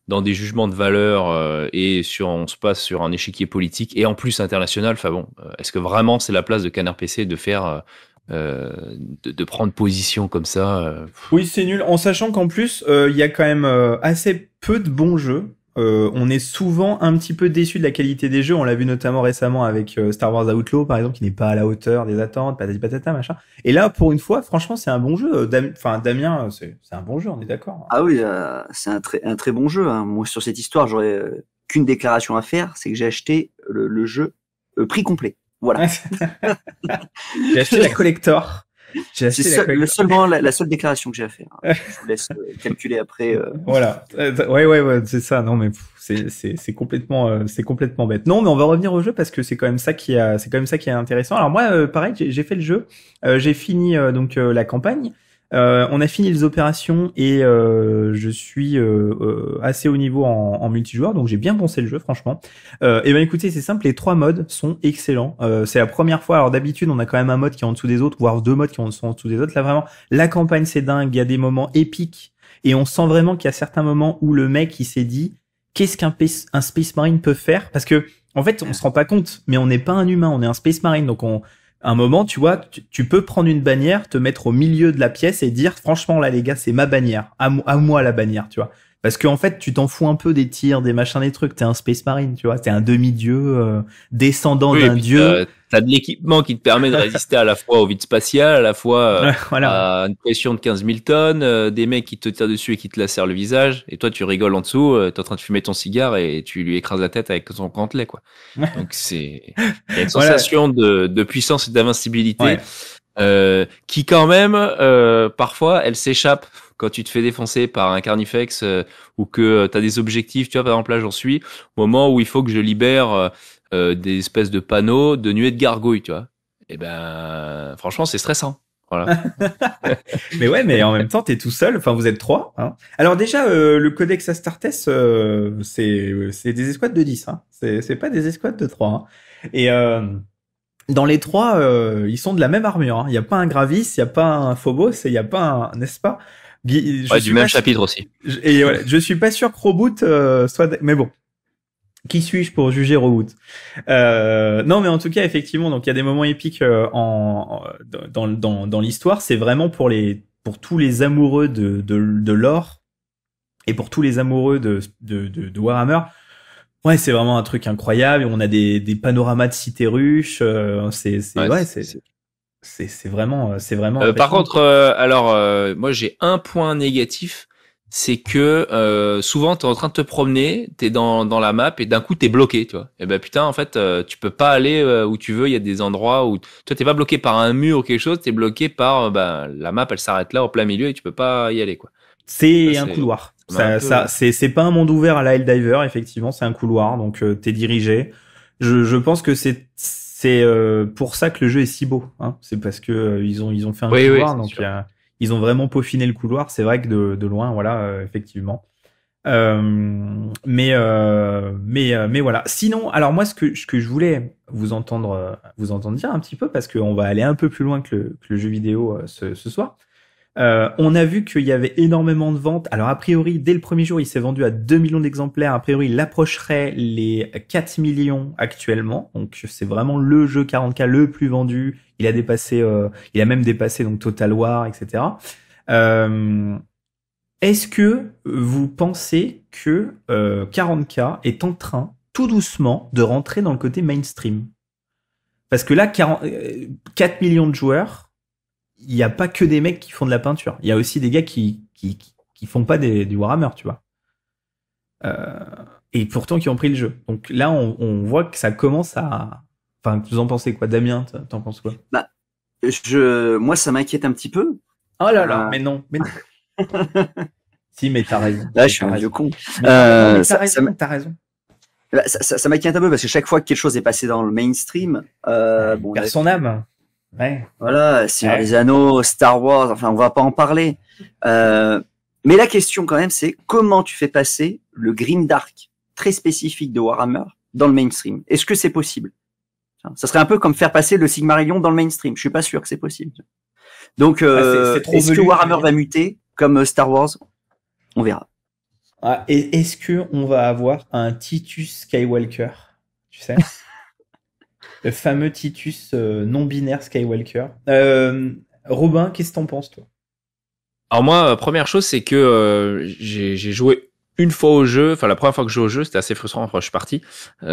dans des jugements de valeur et on se passe sur un échiquier politique et en plus international. Enfin bon, est-ce que vraiment c'est la place de Canard PC de faire de prendre position comme ça Oui, c'est nul. En sachant qu'en plus, il y a quand même assez peu de bons jeux. On est souvent un petit peu déçu de la qualité des jeux. On l'a vu notamment récemment avec Star Wars Outlaw, par exemple, qui n'est pas à la hauteur des attentes, patati patata, machin. Et là, pour une fois, franchement, c'est un bon jeu. Damien, c'est un bon jeu, on est d'accord. Ah oui, c'est un très bon jeu. Hein. Moi, sur cette histoire, j'aurais qu'une déclaration à faire, c'est que j'ai acheté le jeu prix complet. Voilà. J'ai acheté la collector. C'est seulement la seule déclaration que j'ai à faire. Je vous laisse calculer après. Voilà. Ouais, c'est ça. Non, mais c'est complètement bête. Non, mais on va revenir au jeu parce que c'est quand même ça qui est intéressant. Alors moi, pareil, j'ai fait le jeu. J'ai fini donc la campagne. On a fini les opérations et je suis assez haut niveau en multijoueur, donc j'ai bien poncé le jeu franchement. Et ben écoutez, c'est simple, les 3 modes sont excellents. C'est la première fois. Alors d'habitude, on a quand même un mode qui est en dessous des autres, voire 2 modes qui sont en dessous des autres. Là vraiment, la campagne c'est dingue. Il y a des moments épiques et on sent vraiment qu'il y a certains moments où le mec il s'est dit qu'est-ce qu'un Space Marine peut faire, parce que en fait on se rend pas compte, mais on n'est pas un humain, on est un Space Marine, donc un moment, tu vois, tu peux prendre une bannière, te mettre au milieu de la pièce et dire, franchement, là, les gars, c'est ma bannière. À moi, la bannière, tu vois. Parce qu'en fait, tu t'en fous un peu des tirs, des machins, des trucs. T'es un Space Marine, tu vois. T'es un demi-dieu, descendant d'un dieu. T'as de l'équipement qui te permet de résister à la fois au vide spatial, à la fois voilà. à une pression de 15 000 tonnes, des mecs qui te tirent dessus et qui te lacèrent le visage, et toi tu rigoles en dessous, t'es en train de fumer ton cigare et tu lui écrases la tête avec ton gantelet, quoi. Donc il y a une sensation de puissance et d'invincibilité qui quand même parfois elle s'échappe quand tu te fais défoncer par un carnifex ou que t'as des objectifs, tu vois, par exemple là j'en suis au moment où il faut que je libère des espèces de panneaux de nuées de gargouilles, tu vois. Et ben, franchement, c'est stressant. Voilà. Mais ouais, mais en même temps, t'es tout seul. Enfin, vous êtes 3. Hein. Alors déjà, le Codex Astartes, c'est des escouades de 10. Hein. C'est pas des escouades de 3. Hein. Et dans les 3, ils sont de la même armure. Hein. Il y a pas un Gravis, il y a pas un Phobos, et il y a pas un, n'est-ce pas? Du même chapitre aussi. Et voilà, je suis pas sûr que Reboot soit. Mais bon. Qui suis-je pour juger Reboot? Non, mais en tout cas, effectivement, donc il y a des moments épiques dans l'histoire. C'est vraiment pour tous les amoureux de lore et pour tous les amoureux de Warhammer. Ouais, c'est vraiment un truc incroyable. On a des panoramas de cités ruches. C'est vraiment. Par contre, moi j'ai un point négatif. C'est que souvent t'es en train de te promener, t'es dans la map et d'un coup t'es bloqué, tu vois. Et ben putain, en fait, tu peux pas aller où tu veux. Il y a des endroits où toi t'es pas bloqué par un mur ou quelque chose, t'es bloqué par la map, elle s'arrête là au plein milieu et tu peux pas y aller, quoi. C'est un couloir. C'est pas un monde ouvert à la Helldiver, effectivement, c'est un couloir, donc t'es dirigé. Je pense que c'est pour ça que le jeu est si beau. Hein. C'est parce que ils ont fait un couloir, donc ils ont vraiment peaufiné le couloir. C'est vrai que de loin, voilà, effectivement. Mais voilà. Sinon, alors moi, ce que je voulais vous entendre dire un petit peu, parce qu'on va aller un peu plus loin que le jeu vidéo ce soir. On a vu qu'il y avait énormément de ventes. Alors a priori, dès le premier jour, il s'est vendu à 2 millions d'exemplaires. A priori, il approcherait les 4 millions actuellement. Donc c'est vraiment le jeu 40K le plus vendu. Il a même dépassé donc Total War, etc. Est-ce que vous pensez que 40K est en train, tout doucement, de rentrer dans le côté mainstream? Parce que là, 4 millions de joueurs, il n'y a pas que des mecs qui font de la peinture. Il y a aussi des gars qui font pas du Warhammer, tu vois. Et pourtant qui ont pris le jeu. Donc là, on voit que ça commence à... Enfin, vous en pensez quoi? Damien, t'en penses quoi? Bah, moi, ça m'inquiète un petit peu. Oh là là, mais non. Si, mais t'as raison. Là, je suis un vieux con. T'as raison. Ça m'inquiète un peu parce que chaque fois que quelque chose est passé dans le mainstream, perd son âme. Ouais. Voilà, Seigneur Ouais. des Anneaux, Star Wars, enfin, on va pas en parler. Mais la question quand même, c'est comment tu fais passer le grimdark très spécifique de Warhammer dans le mainstream? Est-ce que c'est possible? Ça serait un peu comme faire passer le Sigmarillion dans le mainstream. Je suis pas sûr que c'est possible. Donc, C'est trop est-ce que velu, Warhammer tu va veux dire. muter comme Star Wars? On verra. Ah, et est-ce que on va avoir un Titus Skywalker, tu sais, le fameux Titus non binaire Skywalker. Robin, qu'est-ce que t'en penses toi? Alors moi, première chose, c'est que j'ai joué une fois au jeu. Enfin, la première fois que je joue au jeu, c'était assez frustrant. Après, je suis parti. Tu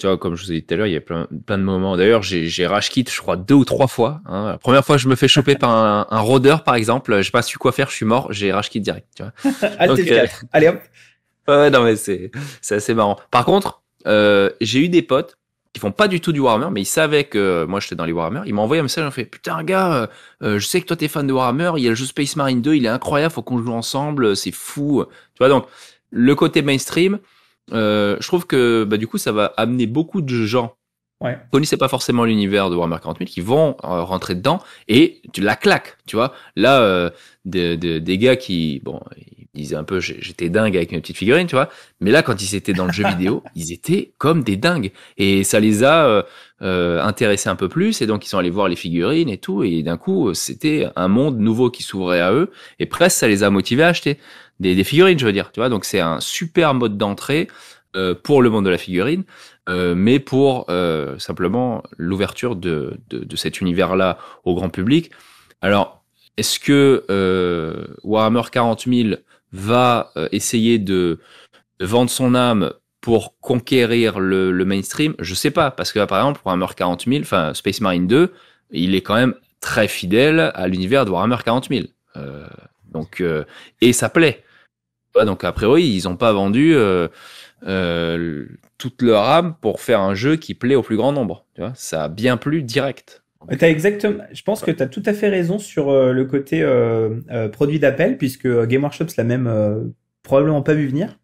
vois, comme je vous ai dit tout à l'heure, il y a plein de moments. D'ailleurs, j'ai rage quit, je crois, 2 ou 3 fois. Hein. La première fois, je me fais choper par un rôdeur, par exemple. J'ai pas su quoi faire, je suis mort. J'ai rage quit direct. Tu vois. Alt Donc, F4. Allez hop. ouais, non mais c'est assez marrant. Par contre, j'ai eu des potes qui font pas du tout du Warhammer, mais ils savaient que moi j'étais dans les Warhammer. Ils m'ont envoyé un message, ils m'ont fait putain gars, je sais que toi t'es fan de Warhammer, il y a le jeu Space Marine 2, il est incroyable, faut qu'on joue ensemble, c'est fou. Tu vois donc le côté mainstream, je trouve que bah du coup ça va amener beaucoup de gens Ouais. qui connaissaient pas forcément l'univers de Warhammer 40 000 qui vont rentrer dedans et tu la claques, tu vois. Là, des gars qui, bon, ils disaient un peu, j'étais dingue avec mes petites figurines, tu vois. Mais là, quand ils étaient dans le jeu vidéo, ils étaient comme des dingues. Et ça les a intéressés un peu plus. Et donc, ils sont allés voir les figurines et tout. Et d'un coup, c'était un monde nouveau qui s'ouvrait à eux. Et presque, ça les a motivés à acheter des figurines, je veux dire. Tu vois, donc c'est un super mode d'entrée pour le monde de la figurine. Mais pour simplement l'ouverture de cet univers-là au grand public. Alors, est-ce que Warhammer 40 000 va essayer de vendre son âme pour conquérir le mainstream? Je sais pas, parce que par exemple, Warhammer 40 000, enfin Space Marine 2, il est quand même très fidèle à l'univers de Warhammer 40 000. Donc, et ça plaît. Ouais, donc a priori, ils ont pas vendu toute leur âme pour faire un jeu qui plaît au plus grand nombre. Tu vois, ça a bien plu direct. T'as exactement, je pense que tu as tout à fait raison sur le côté produit d'appel, puisque Game Workshop l'a même probablement pas vu venir,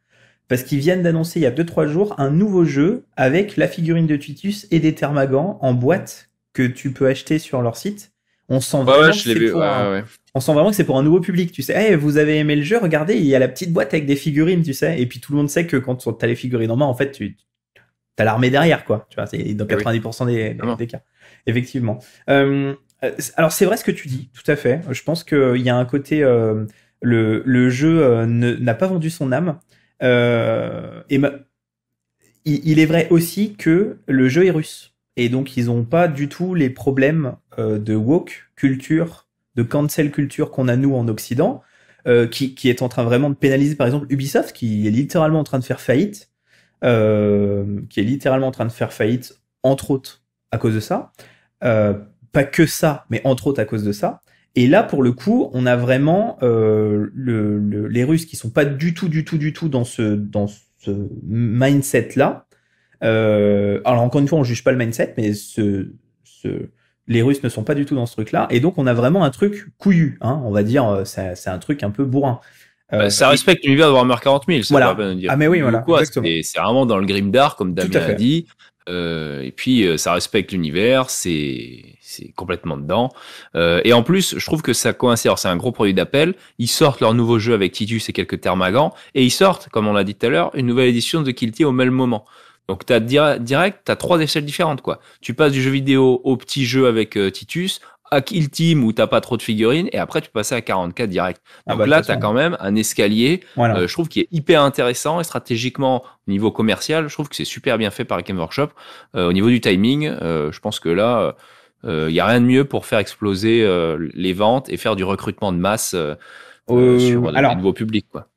parce qu'ils viennent d'annoncer il y a 2-3 jours un nouveau jeu avec la figurine de Titus et des Thermagants en boîte que tu peux acheter sur leur site. On sent Ouais, vraiment ouais, que je l'ai c'est vu. pour Ouais, ouais. on sent vraiment que c'est pour un nouveau public, tu sais. Hey, vous avez aimé le jeu, regardez, il y a la petite boîte avec des figurines, tu sais. Et puis tout le monde sait que quand t'as les figurines en main, en fait, t'as l'armée derrière, quoi. Tu vois, c'est dans Eh oui. 90% Vraiment. des cas. Effectivement. Alors c'est vrai ce que tu dis, tout à fait. Je pense qu'il y a un côté, le jeu n'a pas vendu son âme. Et il est vrai aussi que le jeu est russe. Et donc ils ont pas du tout les problèmes de woke culture, de cancel culture qu'on a nous en Occident, qui est en train vraiment de pénaliser par exemple Ubisoft, qui est littéralement en train de faire faillite, entre autres à cause de ça. Pas que ça, mais entre autres à cause de ça. Et là, pour le coup, on a vraiment les Russes qui sont pas du tout dans ce mindset-là. Alors encore une fois, on juge pas le mindset, mais les Russes ne sont pas du tout dans ce truc-là. Et donc, on a vraiment un truc couillu, hein, on va dire. C'est un truc un peu bourrin. Ça respecte l'univers de Warhammer 40 000, ça Voilà. va pas dire. Ah mais oui, voilà, Quoi, exactement. c'est vraiment dans le grimdark, comme Tout à Damien fait. a dit. Et puis ça respecte l'univers, c'est complètement dedans. Et en plus, je trouve que ça coïncide. Alors c'est un gros produit d'appel. Ils sortent leur nouveau jeu avec Titus et quelques Thermagants, et ils sortent, comme on l'a dit tout à l'heure, une nouvelle édition de Kill Team au même moment. Donc t'as direct, t'as 3 échelles différentes quoi. Tu passes du jeu vidéo au petit jeu avec Titus, à Kill Team où t'as pas trop de figurines, et après tu passes à 44 direct. Donc bah, là, de toute t'as façon. quand même un escalier, Voilà. je trouve, qui est hyper intéressant, et stratégiquement, au niveau commercial, je trouve que c'est super bien fait par Game Workshop. Au niveau du timing, je pense que là, y a rien de mieux pour faire exploser les ventes et faire du recrutement de masse sur les nouveaux publics, quoi.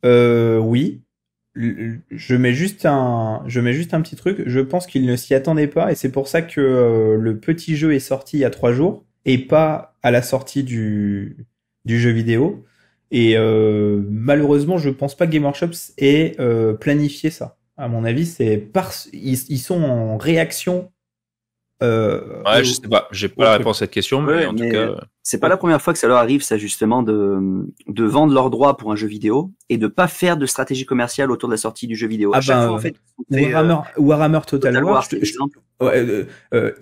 Oui. Je mets juste un petit truc. Je pense qu'ils ne s'y attendaient pas, et c'est pour ça que le petit jeu est sorti il y a 3 jours et pas à la sortie du jeu vidéo. Et malheureusement, je pense pas que Game Workshop ait planifié ça. À mon avis, ils sont en réaction. Ouais, je sais pas, j'ai pas la réponse à cette question, mais Ouais, en tout cas. C'est pas la première fois que ça leur arrive, ça, justement, de vendre leurs droits pour un jeu vidéo et de pas faire de stratégie commerciale autour de la sortie du jeu vidéo. Ah à chaque fois, en fait, Warhammer Total War, par exemple.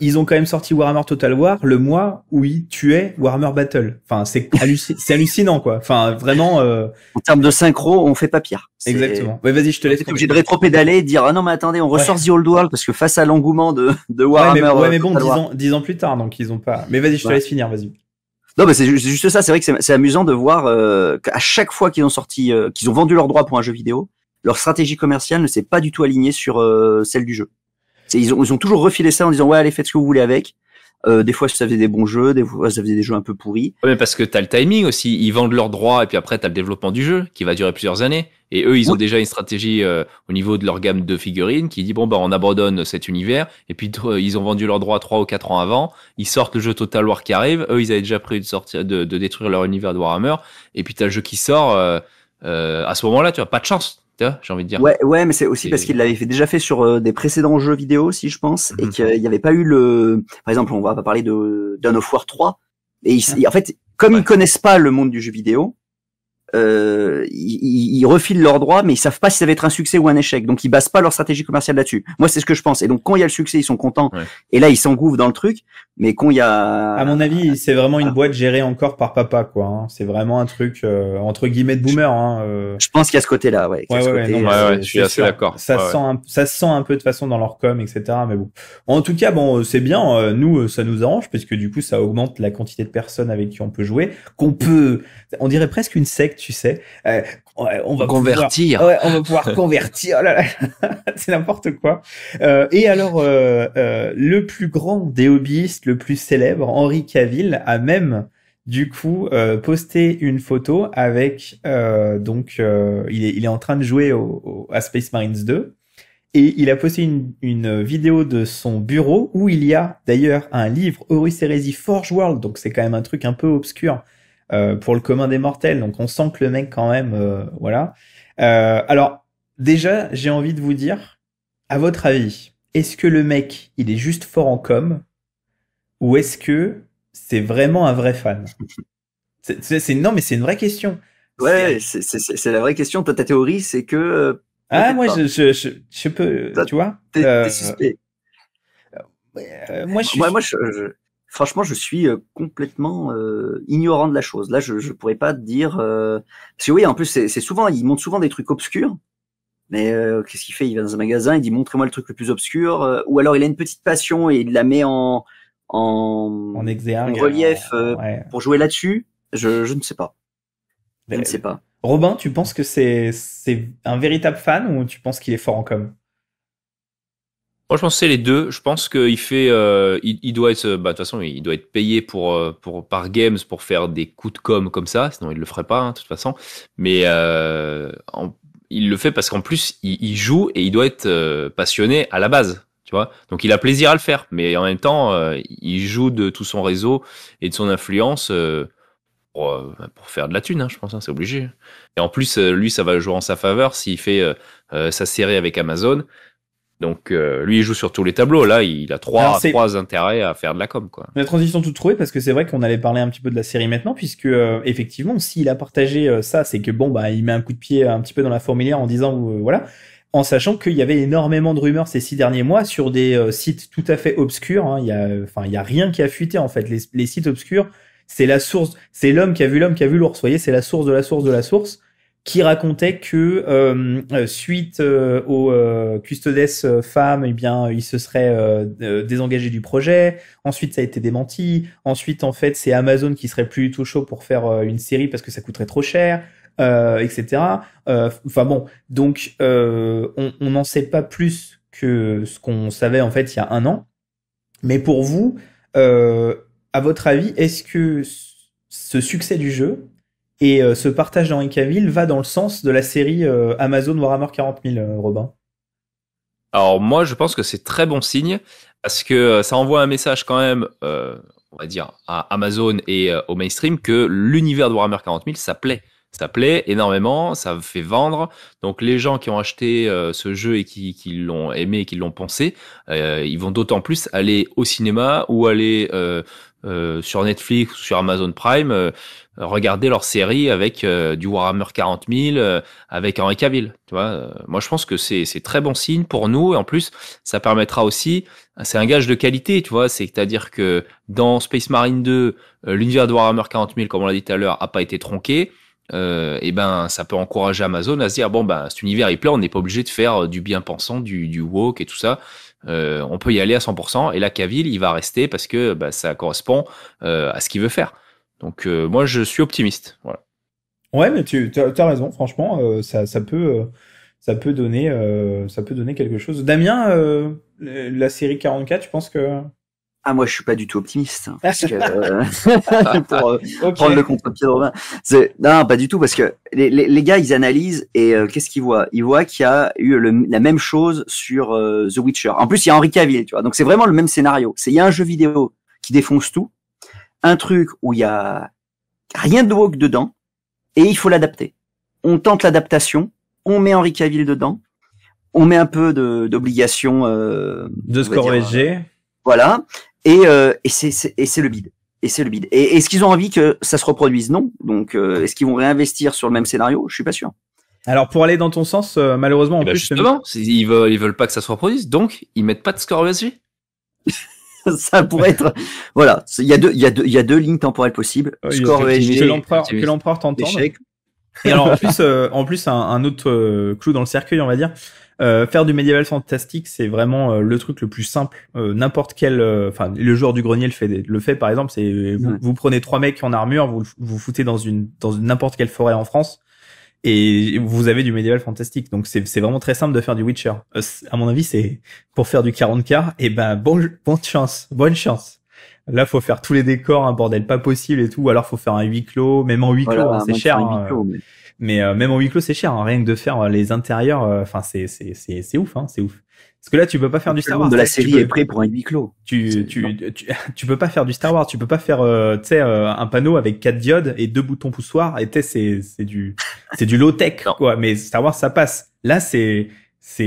ils ont quand même sorti Warhammer Total War le mois où ils tuaient Warhammer Battle. Enfin, c'est hallucinant, quoi. Enfin, vraiment. En termes de synchro, on fait pas pire. Exactement. Ouais, vas-y, je te laisse. On est obligé de rétro-pédaler et de dire, ah non, mais attendez, on ressort The Old World parce que face à l'engouement de Warhammer. Ouais, mais bon, 10 ans plus tard, donc ils ont pas. Mais vas-y, je te laisse finir, vas-y. Non, mais c'est juste ça. C'est vrai que c'est amusant de voir qu'à chaque fois qu'ils ont sorti, qu'ils ont vendu leurs droits pour un jeu vidéo, leur stratégie commerciale ne s'est pas du tout alignée sur celle du jeu. Ils ont toujours refilé ça en disant ouais, allez, faites ce que vous voulez avec. Des fois, ça faisait des bons jeux, des fois, ça faisait des jeux un peu pourris. Ouais, mais parce que t'as le timing aussi. Ils vendent leurs droits et puis après t'as le développement du jeu qui va durer plusieurs années. Et eux, ils ont déjà une stratégie au niveau de leur gamme de figurines qui dit bon bah on abandonne cet univers. Et puis ils ont vendu leurs droits 3 ou 4 ans avant. Ils sortent le jeu Total War qui arrive. Eux, ils avaient déjà prévu de détruire leur univers de Warhammer. Et puis t'as le jeu qui sort. À ce moment-là, tu as pas de chance. J'ai envie de dire. Ouais, mais c'est aussi parce qu'il l'avait déjà fait sur des précédents jeux vidéo aussi, je pense, et qu'il n'y avait pas eu par exemple, on va pas parler de Dawn of War 3, et en fait, comme ils connaissent pas le monde du jeu vidéo, ils refilent leurs droits, mais ils savent pas si ça va être un succès ou un échec, donc ils basent pas leur stratégie commerciale là-dessus. Moi, c'est ce que je pense. Et donc, quand il y a le succès, ils sont contents, et là, ils s'engouffrent dans le truc. Mais quand il y a, à mon avis, c'est vraiment une boîte gérée encore par papa, quoi. Hein. C'est vraiment un truc entre guillemets de boomer. Hein, Je pense qu'il y a ce côté-là, ouais. Je suis assez d'accord. Ça se sent un peu de façon dans leur com, etc. Mais bon, en tout cas, bon, c'est bien. Nous, ça nous arrange parce que du coup, ça augmente la quantité de personnes avec qui on peut jouer, on dirait presque une secte, tu sais. On va convertir. On va pouvoir convertir. Oh là là, c'est n'importe quoi. Et alors, le plus grand des hobbyistes, le plus célèbre, Henry Cavill, a même du coup posté une photo avec il est en train de jouer à Space Marines 2 et il a posté une vidéo de son bureau où il y a d'ailleurs un livre Horus Heresy Forge World, donc c'est quand même un truc un peu obscur pour le commun des mortels, donc on sent que le mec quand même voilà. Alors déjà j'ai envie de vous dire, à votre avis, est-ce que le mec il est juste fort en com ou est-ce que c'est vraiment un vrai fan? Non, mais c'est une vraie question. Ouais, c'est la vraie question. Toi, ta théorie, c'est que... moi, je peux... Tu vois, t'es suspect. Moi, franchement, je suis complètement ignorant de la chose. Là, je pourrais pas te dire... Parce que oui, en plus, c'est souvent... Il montre souvent des trucs obscurs. Mais qu'est-ce qu'il fait? Il va dans un magasin, il dit montrez-moi le truc le plus obscur. Ou alors, il a une petite passion et il la met en exergue, en relief pour jouer là-dessus. Je ne sais pas. Je ne sais pas. Robin, tu penses que c'est un véritable fan ou tu penses qu'il est fort en com? Moi, je pense que c'est les deux. Je pense qu'il fait, il doit être, de toute façon, il doit être payé par Games pour faire des coups de com comme ça, sinon il le ferait pas, de toute façon. Mais il le fait parce qu'en plus, il joue et il doit être passionné à la base. Tu vois, donc il a plaisir à le faire, mais en même temps, il joue de tout son réseau et de son influence pour faire de la thune, je pense, c'est obligé. Et en plus, lui, ça va jouer en sa faveur s'il fait sa série avec Amazon. Donc lui, il joue sur tous les tableaux. Là, il a trois intérêts à faire de la com, quoi. La transition toute trouvée, parce que c'est vrai qu'on allait parler un petit peu de la série maintenant, puisque effectivement, s'il a partagé ça, c'est que il met un coup de pied un petit peu dans la fourmilière en disant voilà. En sachant qu'il y avait énormément de rumeurs ces 6 derniers mois sur des sites tout à fait obscurs. Hein. Il y a rien qui a fuité en fait. Les sites obscurs, c'est la source, c'est l'homme qui a vu l'ours. Vous voyez, c'est la source de la source de la source qui racontait que suite aux custodes femmes, eh bien, il se serait désengagé du projet. Ensuite, ça a été démenti. Ensuite, en fait, c'est Amazon qui serait plus du tout chaud pour faire une série parce que ça coûterait trop cher. Etc. Enfin bon, donc on n'en sait pas plus que ce qu'on savait en fait il y a 1 an. Mais pour vous, à votre avis, est-ce que ce succès du jeu et ce partage d'Henry Cavill va dans le sens de la série Amazon Warhammer 40 000, Robin? Alors moi, je pense que c'est très bon signe parce que ça envoie un message quand même, on va dire, à Amazon et au mainstream que l'univers de Warhammer 40 000, ça plaît. Ça plaît énormément, ça fait vendre. Donc les gens qui ont acheté ce jeu et qui l'ont aimé et qui l'ont pensé, ils vont d'autant plus aller au cinéma ou aller sur Netflix ou sur Amazon Prime regarder leur série avec du Warhammer 40 000, avec Henry Cavill. Tu vois, moi je pense que c'est très bon signe pour nous et en plus ça permettra aussi, c'est un gage de qualité, tu vois, c'est-à-dire que dans Space Marine 2, l'univers de Warhammer 40 000, comme on l'a dit tout à l'heure, a pas été tronqué. Et ben ça peut encourager Amazon à se dire bon ben cet univers il plaît, on n'est pas obligé de faire du bien pensant, du woke et tout ça, on peut y aller à 100%, et là Cavill il va rester parce que ça correspond à ce qu'il veut faire. Donc moi je suis optimiste, voilà. Ouais, mais t'as raison, franchement, ça peut donner quelque chose. Damien, la série 44, tu penses que... Ah, moi, je suis pas du tout optimiste. Parce que, pour Ok. prendre le contre-pied de Robin. Non, pas du tout, parce que les gars, ils analysent et qu'est-ce qu'ils voient? Ils voient qu'il y a eu la même chose sur The Witcher. En plus, il y a Henry Cavill, tu vois. Donc, c'est vraiment le même scénario. Il y a un jeu vidéo qui défonce tout, un truc où il y a rien de woke dedans, et il faut l'adapter. On tente l'adaptation, on met Henry Cavill dedans, on met un peu d'obligation De score OSG. Voilà. Et c'est le bide. Et c'est le bide. Et est-ce qu'ils ont envie que ça se reproduise? Non. Donc, est-ce qu'ils vont réinvestir sur le même scénario? Je suis pas sûr. Alors, pour aller dans ton sens, malheureusement, en Et ben plus... justement, ils veulent pas que ça se reproduise, donc ils mettent pas de score ESG. Ça pourrait être, voilà. Il y a deux lignes temporelles possibles. Score ESG. Que l'empereur t'entende. Échec. Et alors, en plus, un autre clou dans le cercueil, on va dire. Faire du médiéval fantastique, c'est vraiment le truc le plus simple. N'importe quel, enfin, le joueur du grenier le fait par exemple. C'est vous prenez 3 mecs en armure, vous foutez dans une n'importe quelle forêt en France, et vous avez du médiéval fantastique. Donc c'est vraiment très simple de faire du Witcher. À mon avis, c'est pour faire du 40K. Et ben bonne chance. Là, faut faire tous les décors, un bordel pas possible et tout. Ou alors faut faire un huis clos. Même en huis clos, Voilà, c'est cher. mais... Mais même en huis clos, c'est cher, hein. Rien que de faire les intérieurs, enfin c'est ouf, hein, c'est ouf. Parce que là, tu peux pas faire du Star Wars. De la série est prêt pour un huis clos. Tu peux pas faire du Star Wars. Tu peux pas faire, tu sais, un panneau avec 4 diodes et 2 boutons poussoirs. Et tu sais, c'est du low tech, quoi. Mais Star Wars, ça passe. Là, c'est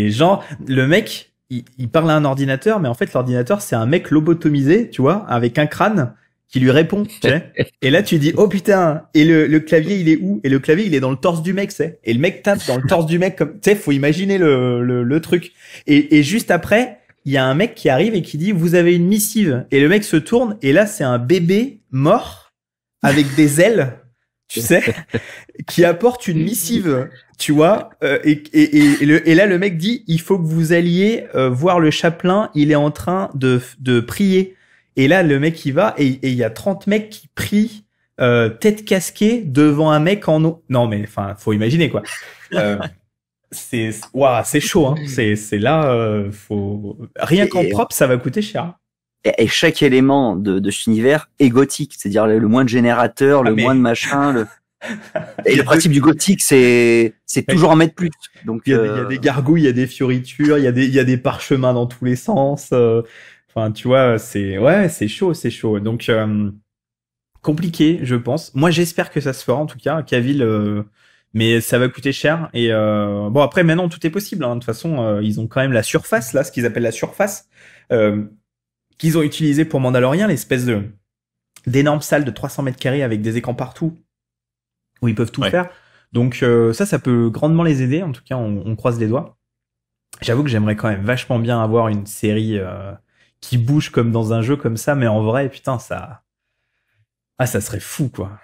genre le mec, il parle à un ordinateur, mais en fait, l'ordinateur, c'est un mec lobotomisé, tu vois, avec un crâne qui lui répond, tu sais. Et là, tu dis, oh putain, et le clavier, il est où? Et le clavier, il est dans le torse du mec, tu sais. Et le mec tape dans le torse du mec comme, tu sais, faut imaginer le truc. Et juste après, il y a un mec qui arrive et qui dit, vous avez une missive. Et le mec se tourne, et là, c'est un bébé mort avec des ailes, tu sais, qui apporte une missive, tu vois. Et là, le mec dit, il faut que vous alliez voir le chapelain, il est en train de prier. Et là, le mec, il va, et il y a 30 mecs qui prient, tête casquée, devant un mec en eau. Non, mais, enfin, faut imaginer, quoi. C'est chaud, hein. C'est là, rien qu'en propre, ça va coûter cher. Et chaque élément de cet univers est gothique. C'est-à-dire le moins de générateurs, moins de machin, Et le principe du gothique, c'est toujours en mettre plus. Donc, il y a des gargouilles, il y a des fioritures, il y a des parchemins dans tous les sens, Enfin, tu vois, c'est chaud. Donc, compliqué, je pense. Moi, j'espère que ça se fera, en tout cas, Cavill, mais ça va coûter cher. Et bon, après, maintenant, tout est possible. Hein. De toute façon, ils ont quand même la surface, là, ce qu'ils appellent la surface, qu'ils ont utilisé pour Mandalorian, l'espèce d'énorme salle de 300 mètres carrés avec des écrans partout, où ils peuvent tout faire. Donc, ça peut grandement les aider. En tout cas, on croise les doigts. J'avoue que j'aimerais quand même vachement bien avoir une série qui bouge comme dans un jeu comme ça, mais en vrai, putain, ça serait fou, quoi.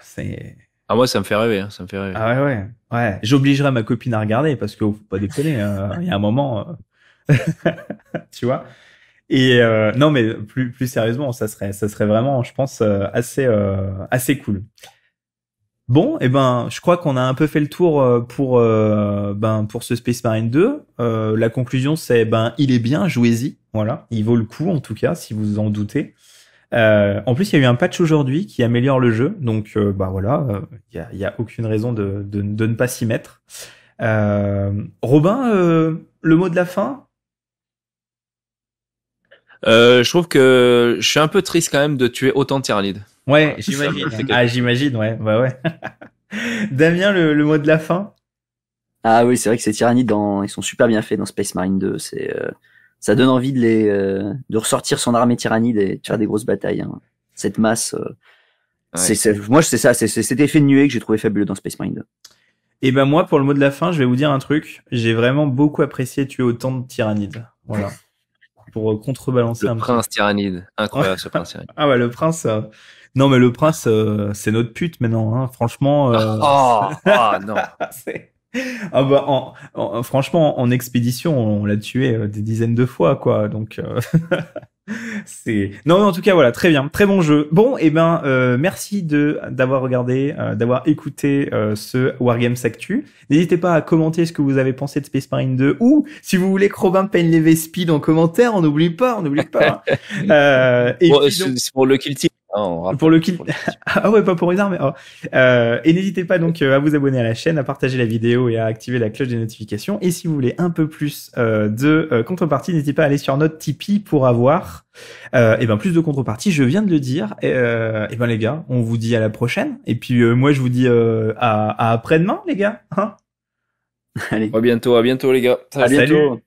Ah, moi, ça me fait rêver, hein, ça me fait rêver. Ah ouais. J'obligerai ma copine à regarder parce que faut pas déconner, il y a un moment, tu vois. Et non, mais plus sérieusement, ça serait vraiment, je pense, assez cool. Bon, je crois qu'on a un peu fait le tour pour ce Space Marine 2. La conclusion, c'est il est bien, jouez-y. Voilà, il vaut le coup en tout cas, si vous en doutez. En plus, il y a eu un patch aujourd'hui qui améliore le jeu, donc voilà, il y a aucune raison de ne pas s'y mettre. Robin, le mot de la fin? Je trouve que je suis un peu triste quand même de tuer autant de tier lead. Ouais, j'imagine. J'imagine, ouais. Damien, le mot de la fin. Ah oui, c'est vrai que ces tyrannides, ils sont super bien faits dans Space Marine 2. Ça donne envie de ressortir son armée tyrannide et de faire des grosses batailles. Hein. Cette masse, moi, c'est ça, c'est cet effet de nuée que j'ai trouvé fabuleux dans Space Marine 2. Et ben moi, pour le mot de la fin, je vais vous dire un truc. J'ai vraiment beaucoup apprécié tuer autant de tyrannides. Voilà. Pour contrebalancer un Le petit prince tyrannide. Incroyable, ce prince tyrannide. Ah ouais, le prince. Non, mais le prince, c'est notre pute maintenant. Hein. Franchement. Non. Ah bah, franchement, en expédition, on l'a tué des dizaines de fois, quoi. Donc, c'est. Non, mais en tout cas, voilà, très bien, très bon jeu. Bon, et ben, merci d'avoir regardé, d'avoir écouté ce Wargames Actu. N'hésitez pas à commenter ce que vous avez pensé de Space Marine 2 ou si vous voulez que Robin peigne les V-Speed en commentaire, on n'oublie pas. Et bon, puis donc, c'est pour le kill team. Hein, pour le kill. Ah ouais, pas pour les armes. Oh. Et n'hésitez pas donc à vous abonner à la chaîne, à partager la vidéo et à activer la cloche des notifications. Et si vous voulez un peu plus de contrepartie, n'hésitez pas à aller sur notre Tipeee pour avoir et ben plus de contrepartie. Je viens de le dire. Et ben les gars, on vous dit à la prochaine. Et puis moi je vous dis à après-demain les gars. Hein Allez. À bientôt les gars. À bientôt. Salut.